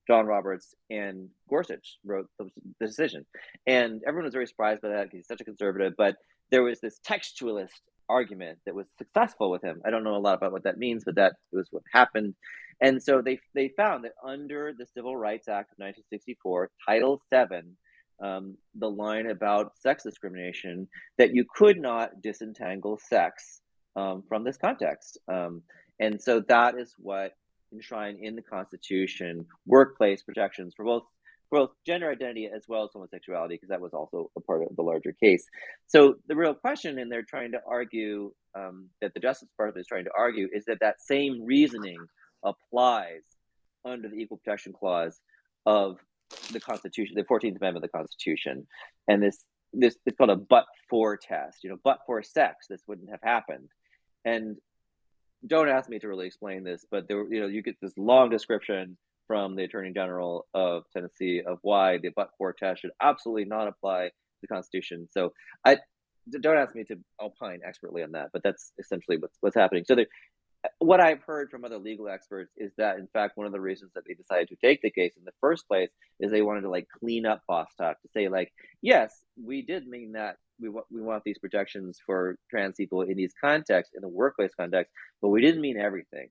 John Roberts and Gorsuch wrote the decision, and everyone was very surprised by that because he's such a conservative. But there was this textualist argument that was successful with him. I don't know a lot about what that means, but that was what happened. And so they found that under the Civil Rights Act of 1964, Title VII, the line about sex discrimination, that you could not disentangle sex from this context. And so that is what enshrined in the Constitution workplace protections for both gender identity as well as homosexuality, because that was also a part of the larger case. So the real question, and they're trying to argue that the Justice Department is trying to argue, is that that same reasoning applies under the Equal Protection Clause of the Constitution, the 14th Amendment of the Constitution. And this it's called a but-for test. But for sex, this wouldn't have happened. And don't ask me to really explain this, but you get this long description from the Attorney General of Tennessee of why the but-for test should absolutely not apply to the Constitution. So I don't ask me to opine expertly on that, but that's essentially what's happening. So what I've heard from other legal experts is that, in fact, one of the reasons that they decided to take the case in the first place is they wanted to clean up Bostock, to say yes, we did mean that we want these protections for trans people in these contexts, in the workplace context, but we didn't mean everything.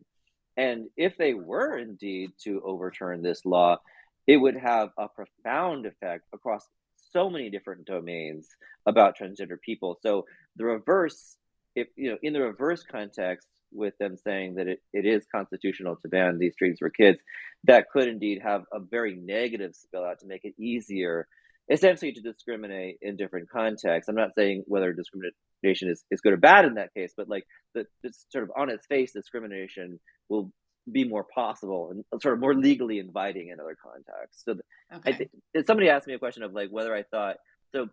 And if they were indeed to overturn this law, it would have a profound effect across so many different domains about transgender people. So the reverse, if in the reverse context, with them saying that it is constitutional to ban these treatments for kids, that could indeed have a very negative spill out to make it easier, essentially, to discriminate in different contexts. I'm not saying whether discrimination is good or bad in that case, but the sort of on its face discrimination will be more possible and sort of more legally inviting in other contexts. So Okay. Somebody asked me a question of whether I thought, so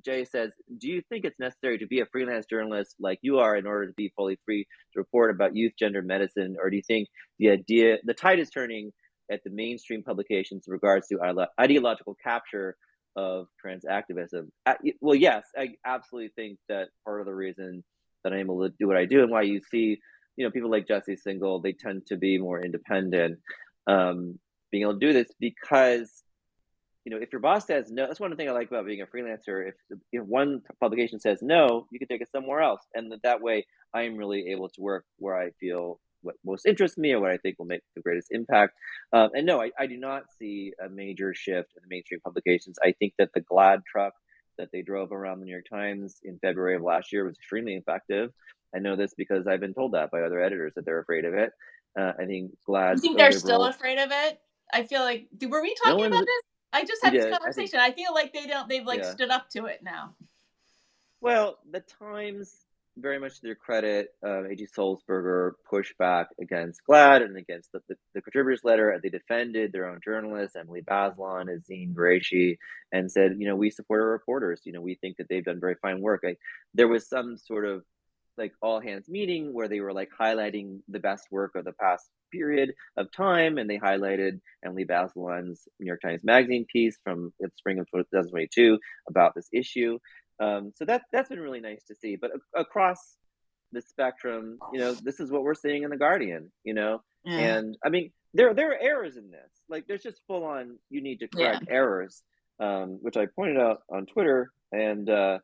Jay says, do you think it's necessary to be a freelance journalist like you are in order to be fully free to report about youth gender medicine? Or do you think the tide is turning at the mainstream publications in regards to ideological capture of trans activism? Well, yes, I absolutely think that part of the reason that I'm able to do what I do and why you see, people like Jesse Singal, they tend to be more independent, being able to do this because, if your boss says no, that's one thing I like about being a freelancer. If one publication says no, you can take it somewhere else, and that way I am really able to work where I feel what most interests me or what I think will make the greatest impact. And no, I do not see a major shift in the mainstream publications. I think that the GLAAD truck that they drove around the New York Times in February of last year was extremely effective. I know this because I've been told that by other editors that they're afraid of it. I think You GLAAD, think the they're still liberal, afraid of it? I feel like, were we no talking one's, about this? I just we had this did. I think, conversation. I feel like they've like yeah. stood up to it now. Well, the Times, very much to their credit, A.G. Sulzberger pushed back against GLAAD and against the contributors letter, and they defended their own journalists, Emily Bazelon, Azine Qureshi, and said, we support our reporters. We think that they've done very fine work. There was some sort of like all hands meeting where they were like highlighting the best work of the past period of time, and they highlighted Emily Bazelon's New York Times Magazine piece from the spring of 2022 about this issue. So that's been really nice to see. But across the spectrum, this is what we're seeing in the Guardian. Yeah. And I mean, there are errors in this. Like, there's just full on you need to correct errors, which I pointed out on Twitter, and I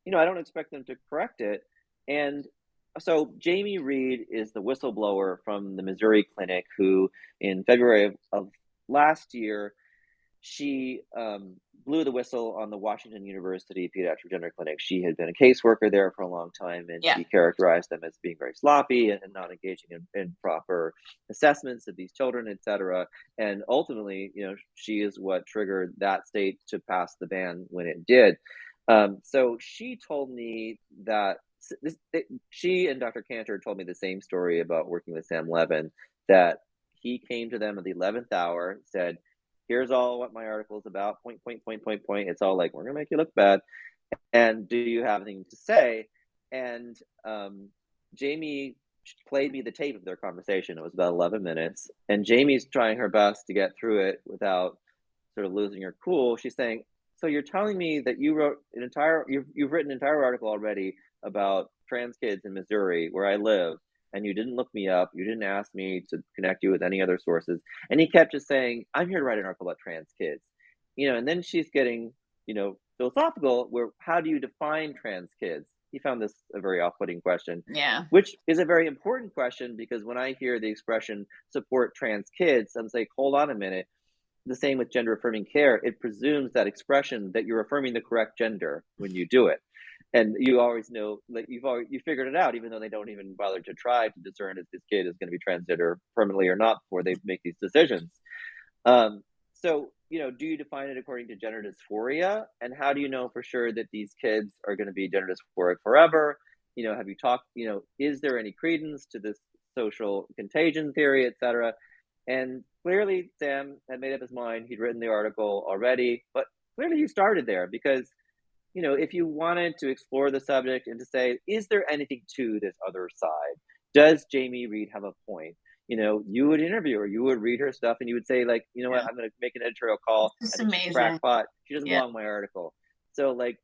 don't expect them to correct it. And so Jamie Reed is the whistleblower from the Missouri clinic who, in February of last year, she blew the whistle on the Washington University Pediatric Gender Clinic. She had been a caseworker there for a long time, and she characterized them as being very sloppy and not engaging in proper assessments of these children, et cetera. And ultimately, she is what triggered that state to pass the ban when it did. So she told me that she and Dr. Cantor told me the same story about working with Sam Levin, that he came to them at the 11th hour, said, here's all what my article is about, point. It's all like, we're going to make you look bad. And do you have anything to say? And Jamie played me the tape of their conversation. It was about 11 minutes. And Jamie's trying her best to get through it without sort of losing her cool. She's saying, so you're telling me that you've written an entire article already about trans kids in Missouri, where I live, and you didn't look me up, you didn't ask me to connect you with any other sources. And he kept just saying, I'm here to write an article about trans kids. And then she's getting, philosophical, where how do you define trans kids? He found this a very off-putting question. Yeah. Which is a very important question, because when I hear the expression support trans kids, I'm like, hold on a minute. The same with gender affirming care. It presumes that expression that you're affirming the correct gender when you do it. And you always know, like, you figured it out, even though they don't even bother to try to discern if this kid is going to be transgender permanently or not before they make these decisions. So, do you define it according to gender dysphoria? And how do you know for sure that these kids are going to be gender dysphoric forever? Have you talked, is there any credence to this social contagion theory, et cetera? And clearly Sam had made up his mind. He'd written the article already, but clearly he started there because, if you wanted to explore the subject and to say, is there anything to this other side? Does Jamie Reed have a point? You would interview her, you would read her stuff, and you would say, like, what, I'm going to make an editorial call. I think she's crackpot. She doesn't belong in my article. So, like,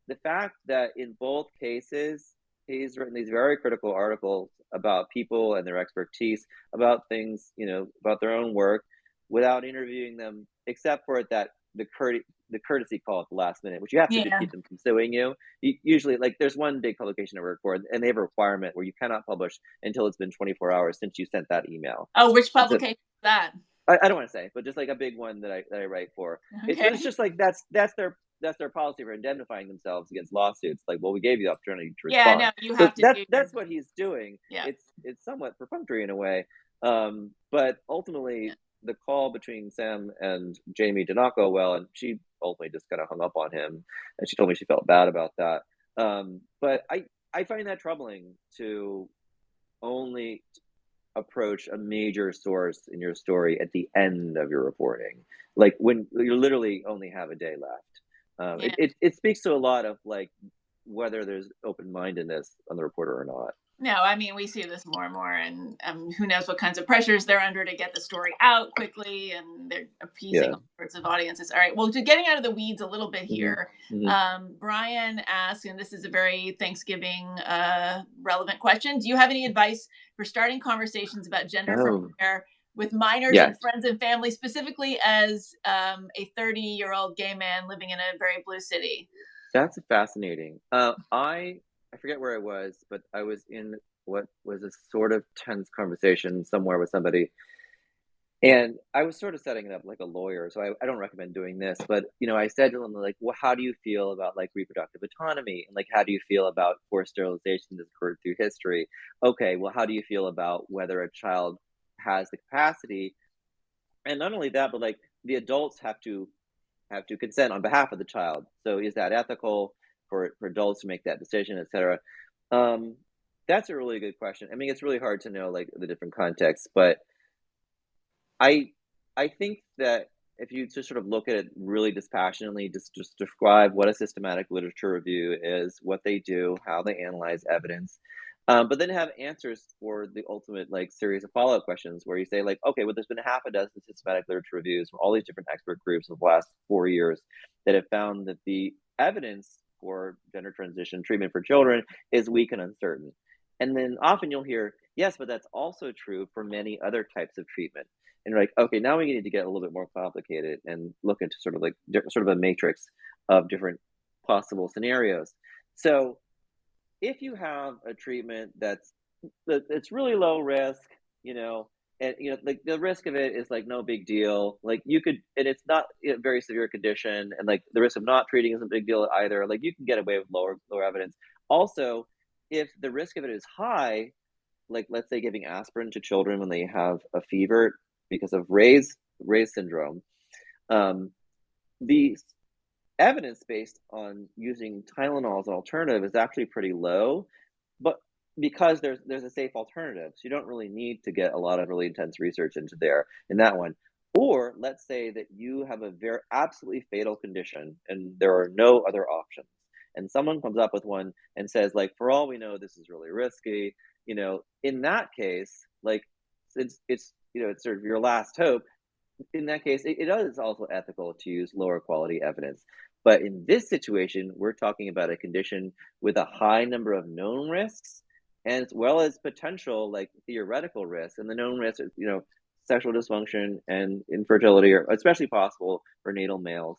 the fact that in both cases, he's written these very critical articles about people and their expertise, about things, about their own work, without interviewing them, except for the courtesy call at the last minute, which you have to do to keep them from suing you. Usually, like, there's one big publication I work for, and they have a requirement where you cannot publish until it's been 24 hours since you sent that email. Oh, which publication is that? I don't want to say, but just like a big one that I write for. Okay. It's just like that's their policy for indemnifying themselves against lawsuits. Like, well, we gave you the opportunity to respond. Yeah, no, you have to. That's what he's doing. Yeah. It's somewhat perfunctory in a way, but ultimately the call between Sam and Jamie did not go well, and she ultimately just kind of hung up on him, and she told me she felt bad about that. But I find that troubling, to only approach a major source in your story at the end of your reporting, like when you literally only have a day left. It speaks to a lot of, like, whether there's open-mindedness on the reporter or not. No, I mean, we see this more and more, and who knows what kinds of pressures they're under to get the story out quickly, and they're appeasing all sorts of audiences. All right, well, getting out of the weeds a little bit here, Brian asked, and this is a very Thanksgiving relevant question, do you have any advice for starting conversations about gender affirming care with minors Yes. and friends and family, specifically as a 30-year-old gay man living in a very blue city? That's fascinating. I forget where I was, but I was in what was a sort of tense conversation somewhere with somebody, and I was sort of setting it up like a lawyer, so I don't recommend doing this, but, I said to them, like, "Well, how do you feel about, like, reproductive autonomy? And, like, how do you feel about forced sterilization that's occurred through history? Okay, well, how do you feel about whether a child has the capacity?" And not only that, but, like, the adults have to consent on behalf of the child. So is that ethical for adults to make that decision, et cetera? Um, that's a really good question. I mean, it's really hard to know, like, the different contexts, but I I think that if you just sort of look at it really dispassionately, just describe what a systematic literature review is, what they do, how they analyze evidence, but then have answers for the ultimate like series of follow-up questions where you say like, okay, well, there's been a half a dozen systematic literature reviews from all these different expert groups of the last 4 years that have found that the evidence for gender transition treatment for children is weak and uncertain. And then often you'll hear, yes, but that's also true for many other types of treatment. And you're like, okay, now we need to get a little bit more complicated and look into sort of like sort of a matrix of different possible scenarios. So if you have a treatment it's really low risk, you know, and like the risk of it is like no big deal. Like you could, and it's not a very severe condition, and like the risk of not treating isn't a big deal either. Like you can get away with lower evidence. Also, if the risk of it is high, like let's say giving aspirin to children when they have a fever because of Ray's syndrome, um, the evidence based on using Tylenol as an alternative is actually pretty low, but because there's a safe alternative, so you don't really need to get a lot of really intense research into there in that one. Or let's say that you have a very absolutely fatal condition and there are no other options. And someone comes up with one and says, like, for all we know, this is really risky. In that case, like, it's sort of your last hope. In that case, it is also ethical to use lower quality evidence. But in this situation, we're talking about a condition with a high number of known risks, and as well as potential, like theoretical risks. And the known risks are, sexual dysfunction and infertility are especially possible for natal males.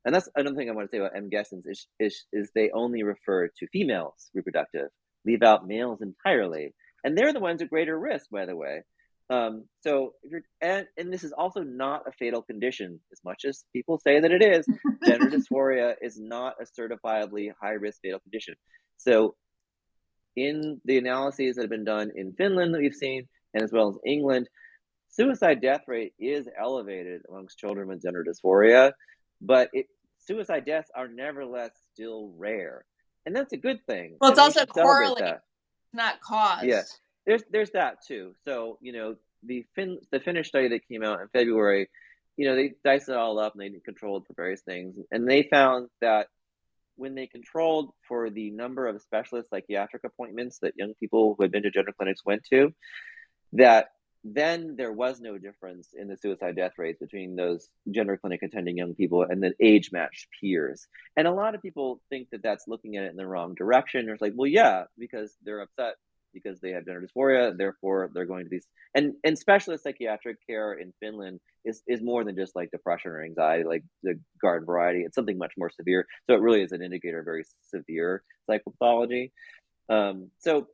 And that's another thing I want to say about MGESNs is they only refer to females' reproductive, leave out males entirely. And they're the ones at greater risk, by the way. So if you're and this is also not a fatal condition, as much as people say that it is. Gender dysphoria is not a certifiably high risk fatal condition. So in the analyses that have been done in Finland that we've seen, and as well as England, suicide death rate is elevated amongst children with gender dysphoria, but suicide deaths are nevertheless still rare, and that's a good thing. Well, it's And we also should celebrate correlated, that. not Yeah, caused. there's that too. So the Finnish study that came out in February, they diced it all up and they controlled for various things, and they found that when they controlled for the number of specialist psychiatric appointments that young people who had been to gender clinics went to, that then there was no difference in the suicide death rates between those gender clinic attending young people and the age matched peers. And a lot of people think that that's looking at it in the wrong direction. It's like, well, yeah, because they're upset because they have gender dysphoria, therefore they're going to these and specialist psychiatric care in Finland is more than just like depression or anxiety, like the garden variety. It's something much more severe. So it really is an indicator of very severe psychopathology. So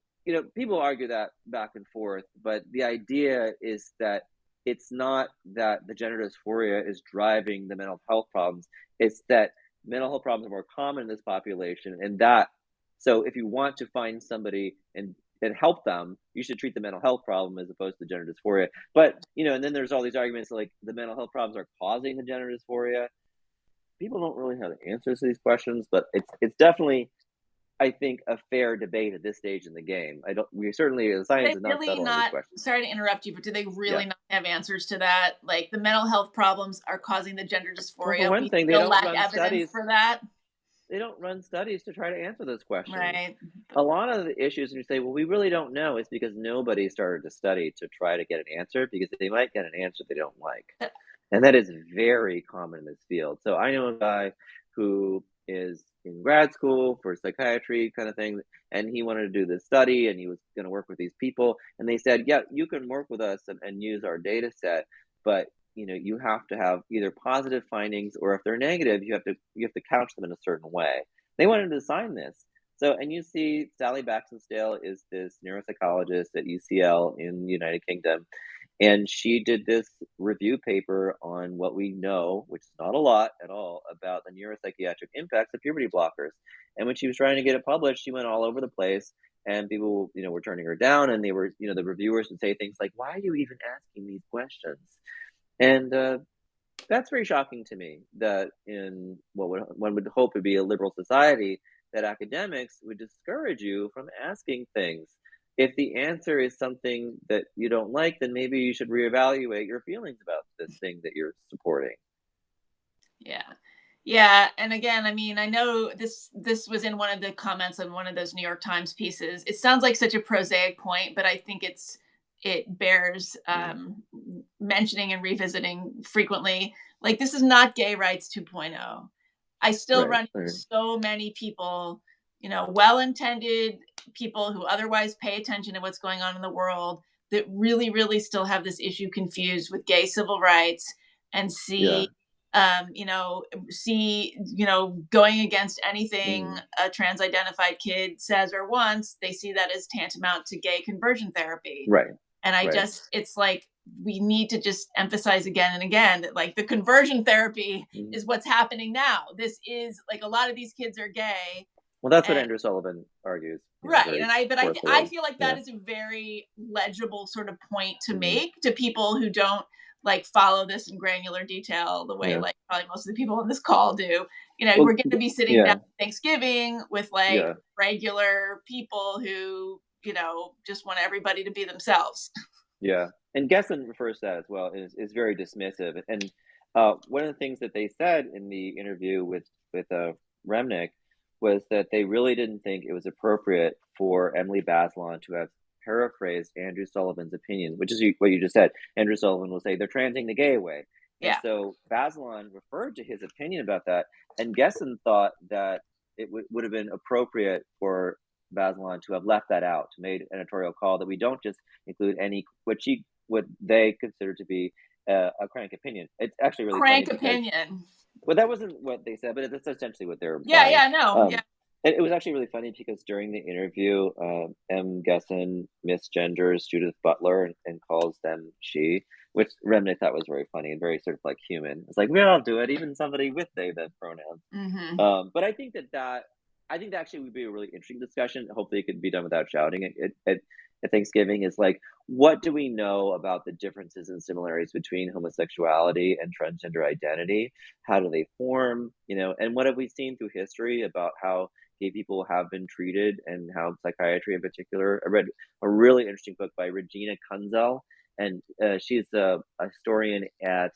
people argue that back and forth, but the idea is that it's not that the gender dysphoria is driving the mental health problems. It's that mental health problems are more common in this population, and that so if you want to find somebody and help them, you should treat the mental health problem as opposed to gender dysphoria. But and then there's all these arguments like the mental health problems are causing the gender dysphoria. People don't really have the answers to these questions, but it's definitely I think a fair debate at this stage in the game. We certainly the Do science they is not really settled on these not, questions. sorry to interrupt you, but do they Yeah. really not have answers to that? Like the mental health problems are causing the gender Well, for dysphoria. one We thing, still lack evidence for that. they don't run studies to try to answer those questions. Right. A lot of the issues when you say, well, we really don't know, is because nobody started to study to try to get an answer because they might get an answer they don't like. And that is very common in this field. So I know a guy who is in grad school for psychiatry kind of thing, and he wanted to do this study, and he was going to work with these people, and they said, yeah, you can work with us and use our data set, but you have to have either positive findings, or if they're negative, you have to couch them in a certain way. They wanted to sign this. So, and you see Sally Baxendale is this neuropsychologist at UCL in the United Kingdom, and she did this review paper on what we know, which is not a lot at all, about the neuropsychiatric impacts of puberty blockers. And when she was trying to get it published, she went all over the place, and people, were turning her down, and they were, the reviewers would say things like, "Why are you even asking these questions?" And that's very shocking to me, that in one would hope would be a liberal society, that academics would discourage you from asking things. If the answer is something that you don't like, then maybe you should reevaluate your feelings about this thing that you're supporting. Yeah. Yeah. And again, I mean, I know this was in one of the comments on one of those New York Times pieces. It sounds like such a prosaic point, but I think it bears mentioning and revisiting frequently. Like, this is not gay rights 2.0. I still run into so many people, well-intended people who otherwise pay attention to what's going on in the world, that really, really still have this issue confused with gay civil rights, and see, going against anything a trans-identified kid says or wants. They see that as tantamount to gay conversion therapy. Right. And it's like, we need to just emphasize again and again that, like, the conversion therapy is what's happening now. This is like, a lot of these kids are gay. Well, that's what Andrew Sullivan argues. Right. And I feel like that is a very legible sort of point to make to people who don't like follow this in granular detail the way like probably most of the people on this call do. We're going to be sitting down Thanksgiving with regular people who, just want everybody to be themselves. Yeah. And Gessen refers to that as well, is very dismissive. And one of the things that they said in the interview with Remnick was that they really didn't think it was appropriate for Emily Bazelon to have paraphrased Andrew Sullivan's opinion, which is what you just said. Andrew Sullivan will say they're transing the gay away. And so Bazelon referred to his opinion about that, and Gessen thought that it would have been appropriate for Bazelon to have left that out, to made an editorial call that we don't just include what they consider to be a crank opinion. It's actually really crank opinion. Well, that wasn't what they said, but that's essentially what they're implying. It was actually really funny because during the interview, M. Gessen misgenders Judith Butler and calls them she, which Remnick thought was very funny and very sort of like human. It's like, we all do it, even somebody with they, them pronouns. But I think that actually would be a really interesting discussion. Hopefully it could be done without shouting at Thanksgiving, is like, what do we know about the differences and similarities between homosexuality and transgender identity? How do they form? And what have we seen through history about how gay people have been treated, and how psychiatry in particular? I read a really interesting book by Regina Kunzel, and she's a historian at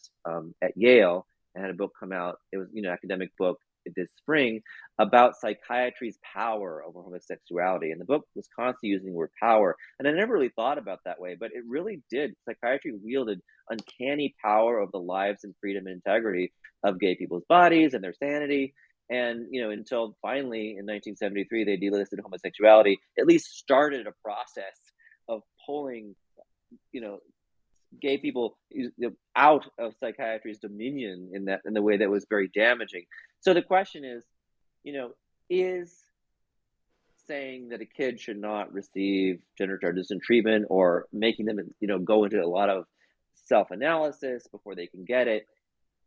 Yale, and had a book come out. It was academic book this spring about psychiatry's power over homosexuality, and the book was constantly using the word power, and I never really thought about that way, but it really did. Psychiatry wielded uncanny power over the lives and freedom and integrity of gay people's bodies and their sanity. And until finally in 1973 they delisted homosexuality, at least started a process of pulling gay people out of psychiatry's dominion in the way that was very damaging. So the question is, is saying that a kid should not receive gender transition treatment, or making them, go into a lot of self-analysis before they can get it,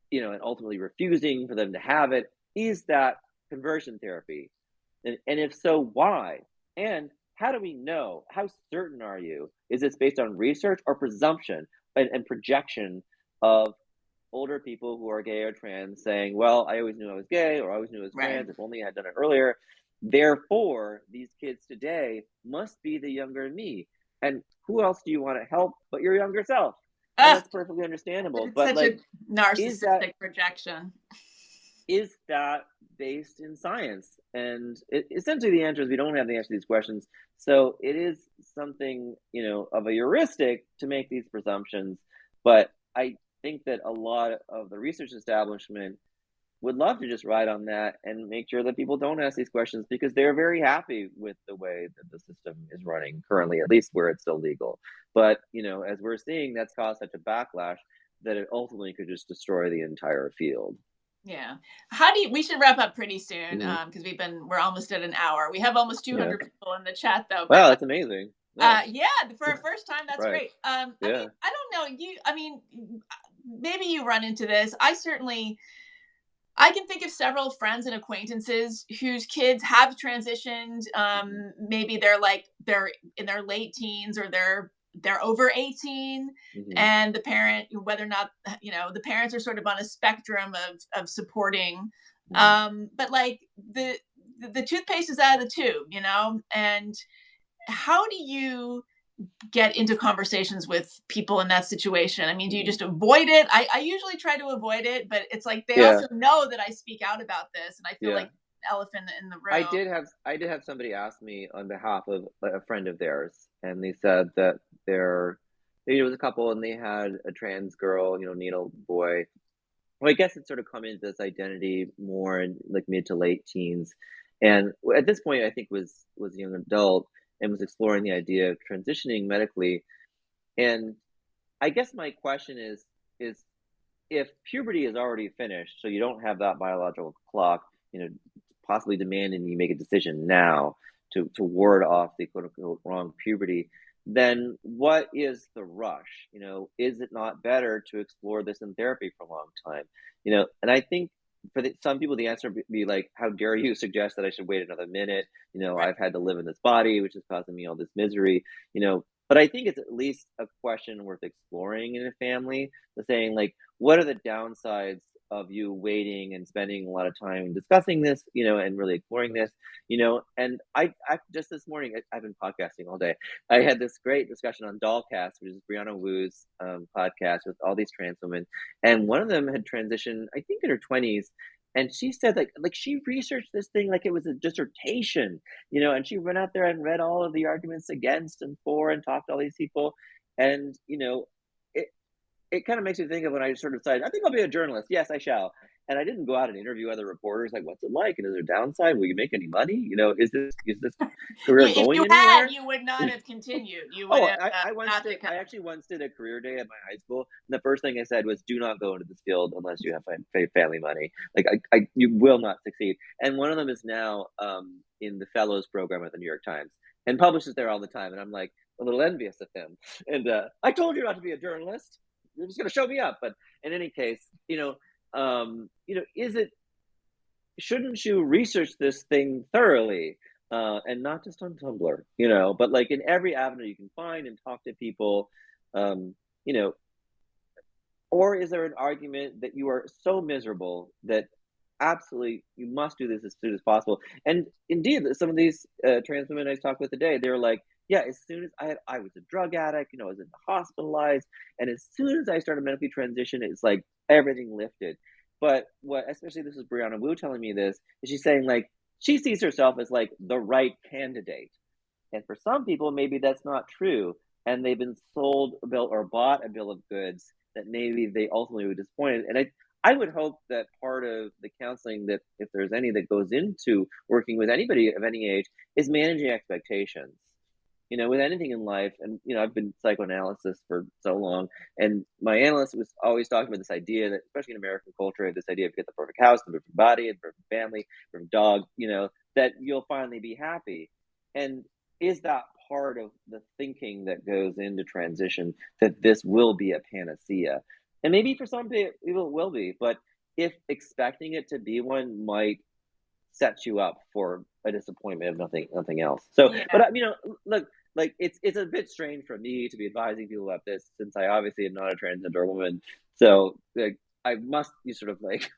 and ultimately refusing for them to have it, is that conversion therapy? And if so, why? And how do we know? How certain are you? Is this based on research or presumption and projection of older people who are gay or trans saying, well, I always knew I was gay, or I always knew I was trans, if only I had done it earlier. Therefore, these kids today must be the younger me. And who else do you want to help but your younger self? And that's perfectly understandable. It's such a narcissistic projection. Is that based in science? And essentially the answer is we don't have the answer to these questions. So it is something, of a heuristic to make these presumptions. But I think that a lot of the research establishment would love to just ride on that and make sure that people don't ask these questions because they're very happy with the way that the system is running currently, at least where it's still legal. But, as we're seeing, that's caused such a backlash that it ultimately could just destroy the entire field. Yeah. We should wrap up pretty soon, Hmm. because we're almost at an hour. We have almost Yeah. 200 people in the chat though, but Wow, that's amazing. Nice. yeah, for a first time, that's Surprise. great. I mean, Yeah. I don't know, maybe you run into this. I can think of several friends and acquaintances whose kids have transitioned. Hmm. Maybe they're in their late teens, or they're over 18, Hmm. and the parent, whether or not, the parents are sort of on a spectrum of supporting. Hmm. But like the toothpaste is out of the tube, and how do you get into conversations with people in that situation? I mean, do you Hmm. just avoid it? I usually try to avoid it, but it's like they Yeah. also know that I speak out about this, and I feel like Yeah. an elephant in the I room. did have I did have somebody ask me on behalf of a friend of theirs, and they said that it was a couple and they had a trans girl, needle boy. Well, I guess it's sort of come into this identity more in like mid to late teens, and at this point, I think was a young adult and was exploring the idea of transitioning medically. And I guess my question is if puberty is already finished, so you don't have that biological clock, possibly demanding you make a decision now to ward off the quote unquote wrong puberty, then what is the rush? Is it not better to explore this in therapy for a long time? And I think for some people, the answer would be like, how dare you suggest that I should wait another minute? Right. I've had to live in this body, which is causing me all this misery, but I think it's at least a question worth exploring in a family, the saying like, what are the downsides of you waiting and spending a lot of time discussing this, and really exploring this, and I just this morning, I've been podcasting all day. I had this great discussion on Dollcast, which is Brianna Wu's podcast with all these trans women, and one of them had transitioned, I think, in her 20s, and she said like she researched this thing like it was a dissertation, and she went out there and read all of the arguments against and for and talked to all these people, and it it kind of makes me think of when I sort of decided, I think I'll be a journalist. Yes, I shall. And I didn't go out and interview other reporters, like, what's it like? And is there a downside? Will you make any money? Is this career If going you had, anywhere? you would not have continued. You would Oh, have I actually once did a career day at my high school, and the first thing I said was, "Do not go into this field unless you have family money. Like, you will not succeed." And one of them is now in the fellows program at the New York Times and publishes there all the time. And I'm like a little envious of him. And I told you not to be a journalist. You're just going to show me up. But in any case, is it shouldn't you research this thing thoroughly, and not just on Tumblr, but like in every avenue you can find and talk to people, um, you know, or is there an argument that you are so miserable that absolutely you must do this as soon as possible? And indeed, some of these trans women I talked with today, they were like, yeah, as soon as I was a drug addict, I was hospitalized, and as soon as I started medically transition, it's like everything lifted. But what, especially this is Brianna Wu telling me this, is she's saying like she sees herself as like the right candidate, and for some people, maybe that's not true. And they've been sold a bill or bought a bill of goods that maybe they ultimately were disappointed. And I would hope that part of the counseling, that if there's any that goes into working with anybody of any age, is managing expectations. With anything in life, and I've been psychoanalysis for so long, and my analyst was always talking about this idea that, especially in American culture, this idea of get the perfect house, the perfect body, the perfect family, perfect dog, that you'll finally be happy. And is that part of the thinking that goes into transition, that this will be a panacea? And maybe for some people it will be, but if expecting it to be one might set you up for a disappointment of nothing else. So, but Yeah. look, like it's a bit strange for me to be advising people about this, since I obviously am not a transgender woman. So like I must be sort of like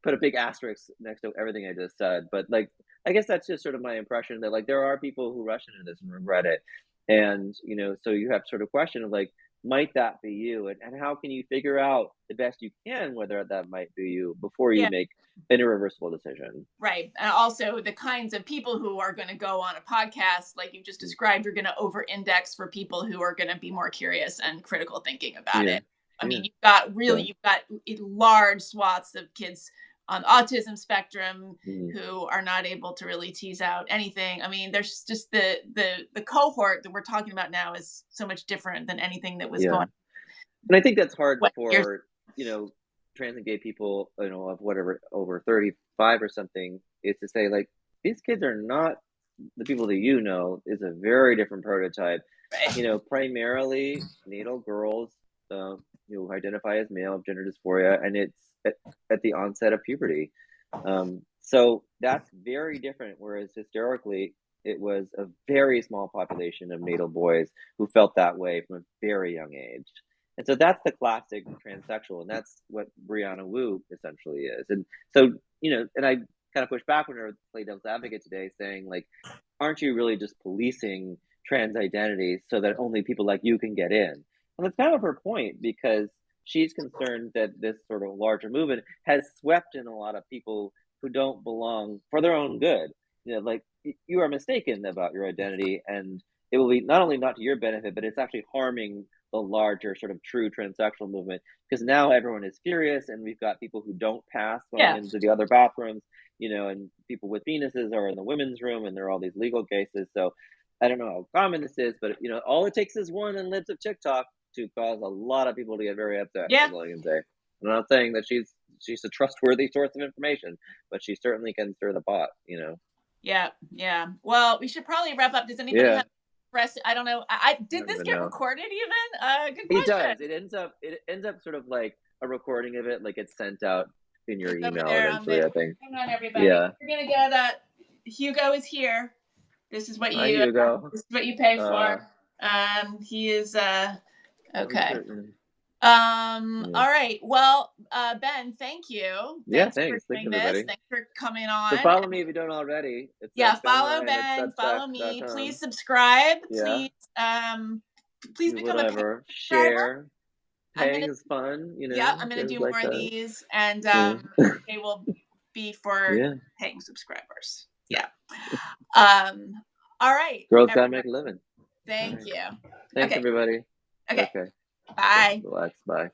put a big asterisk next to everything I just said. But like, I guess that's just sort of my impression that like there are people who rush into this and regret it. And, so you have sort of question of like, might that be you? And how can you figure out the best you can whether that might be you before you Yeah. make an irreversible decision? Right. And also the kinds of people who are going to go on a podcast, like you just described, you're going to over index for people who are going to be more curious and critical thinking about Yeah. it. I Yeah. mean, Yeah. you've got large swaths of kids on the autism spectrum Mm. who are not able to really tease out anything. I mean, there's just the cohort that we're talking about now is so much different than anything that was Yeah. going And I think that's hard on years. for, trans and gay people, of whatever, over 35 or something, is to say, like, these kids are not the people that is a very different prototype. Right. Primarily natal girls who identify as male, gender dysphoria, and it's at the onset of puberty. So that's very different. Whereas historically, it was a very small population of natal boys who felt that way from a very young age. And so that's the classic transsexual, and that's what Brianna Wu essentially is. And so, and I kind of push back when I play devil's advocate today, saying, like, aren't you really just policing trans identities so that only people like you can get in? And that's kind of her point, because she's concerned that this sort of larger movement has swept in a lot of people who don't belong for their own good. Like, you are mistaken about your identity, and it will be not only not to your benefit, but it's actually harming the larger sort of true transsexual movement, because now everyone is furious, and we've got people who don't pass going Yeah. into the other bathrooms, and people with penises are in the women's room, and there are all these legal cases. So I don't know how common this is, but all it takes is one in lips of TikTok to cause a lot of people to get very upset. Yeah. Is all I can say. I'm not saying that she's a trustworthy source of information, but she certainly can stir the pot. Yeah. Yeah. Well, we should probably wrap up. Does anybody have press? I don't know. I did this get recorded even? Good question. It does. It ends up sort of like a recording of it, like it's sent out in your email eventually, I think. Hang on, everybody. Yeah. We're gonna get Hugo is here. This is what Hi, you Hugo. this is what you pay for. He is okay. All right. Well, Ben, thank you. Yeah, Thanks for doing this. Thanks for coming on. So follow me if you don't already. It's follow Ben, follow me. Please subscribe. Yeah. Please become whatever. a subscriber. Share. Paying is fun, Yeah, I'm gonna do more of these, and they will be for paying subscribers. Yeah. All right. Girls gotta make a living. Thank you. Thanks, everybody. Okay. Bye. Relax. Bye.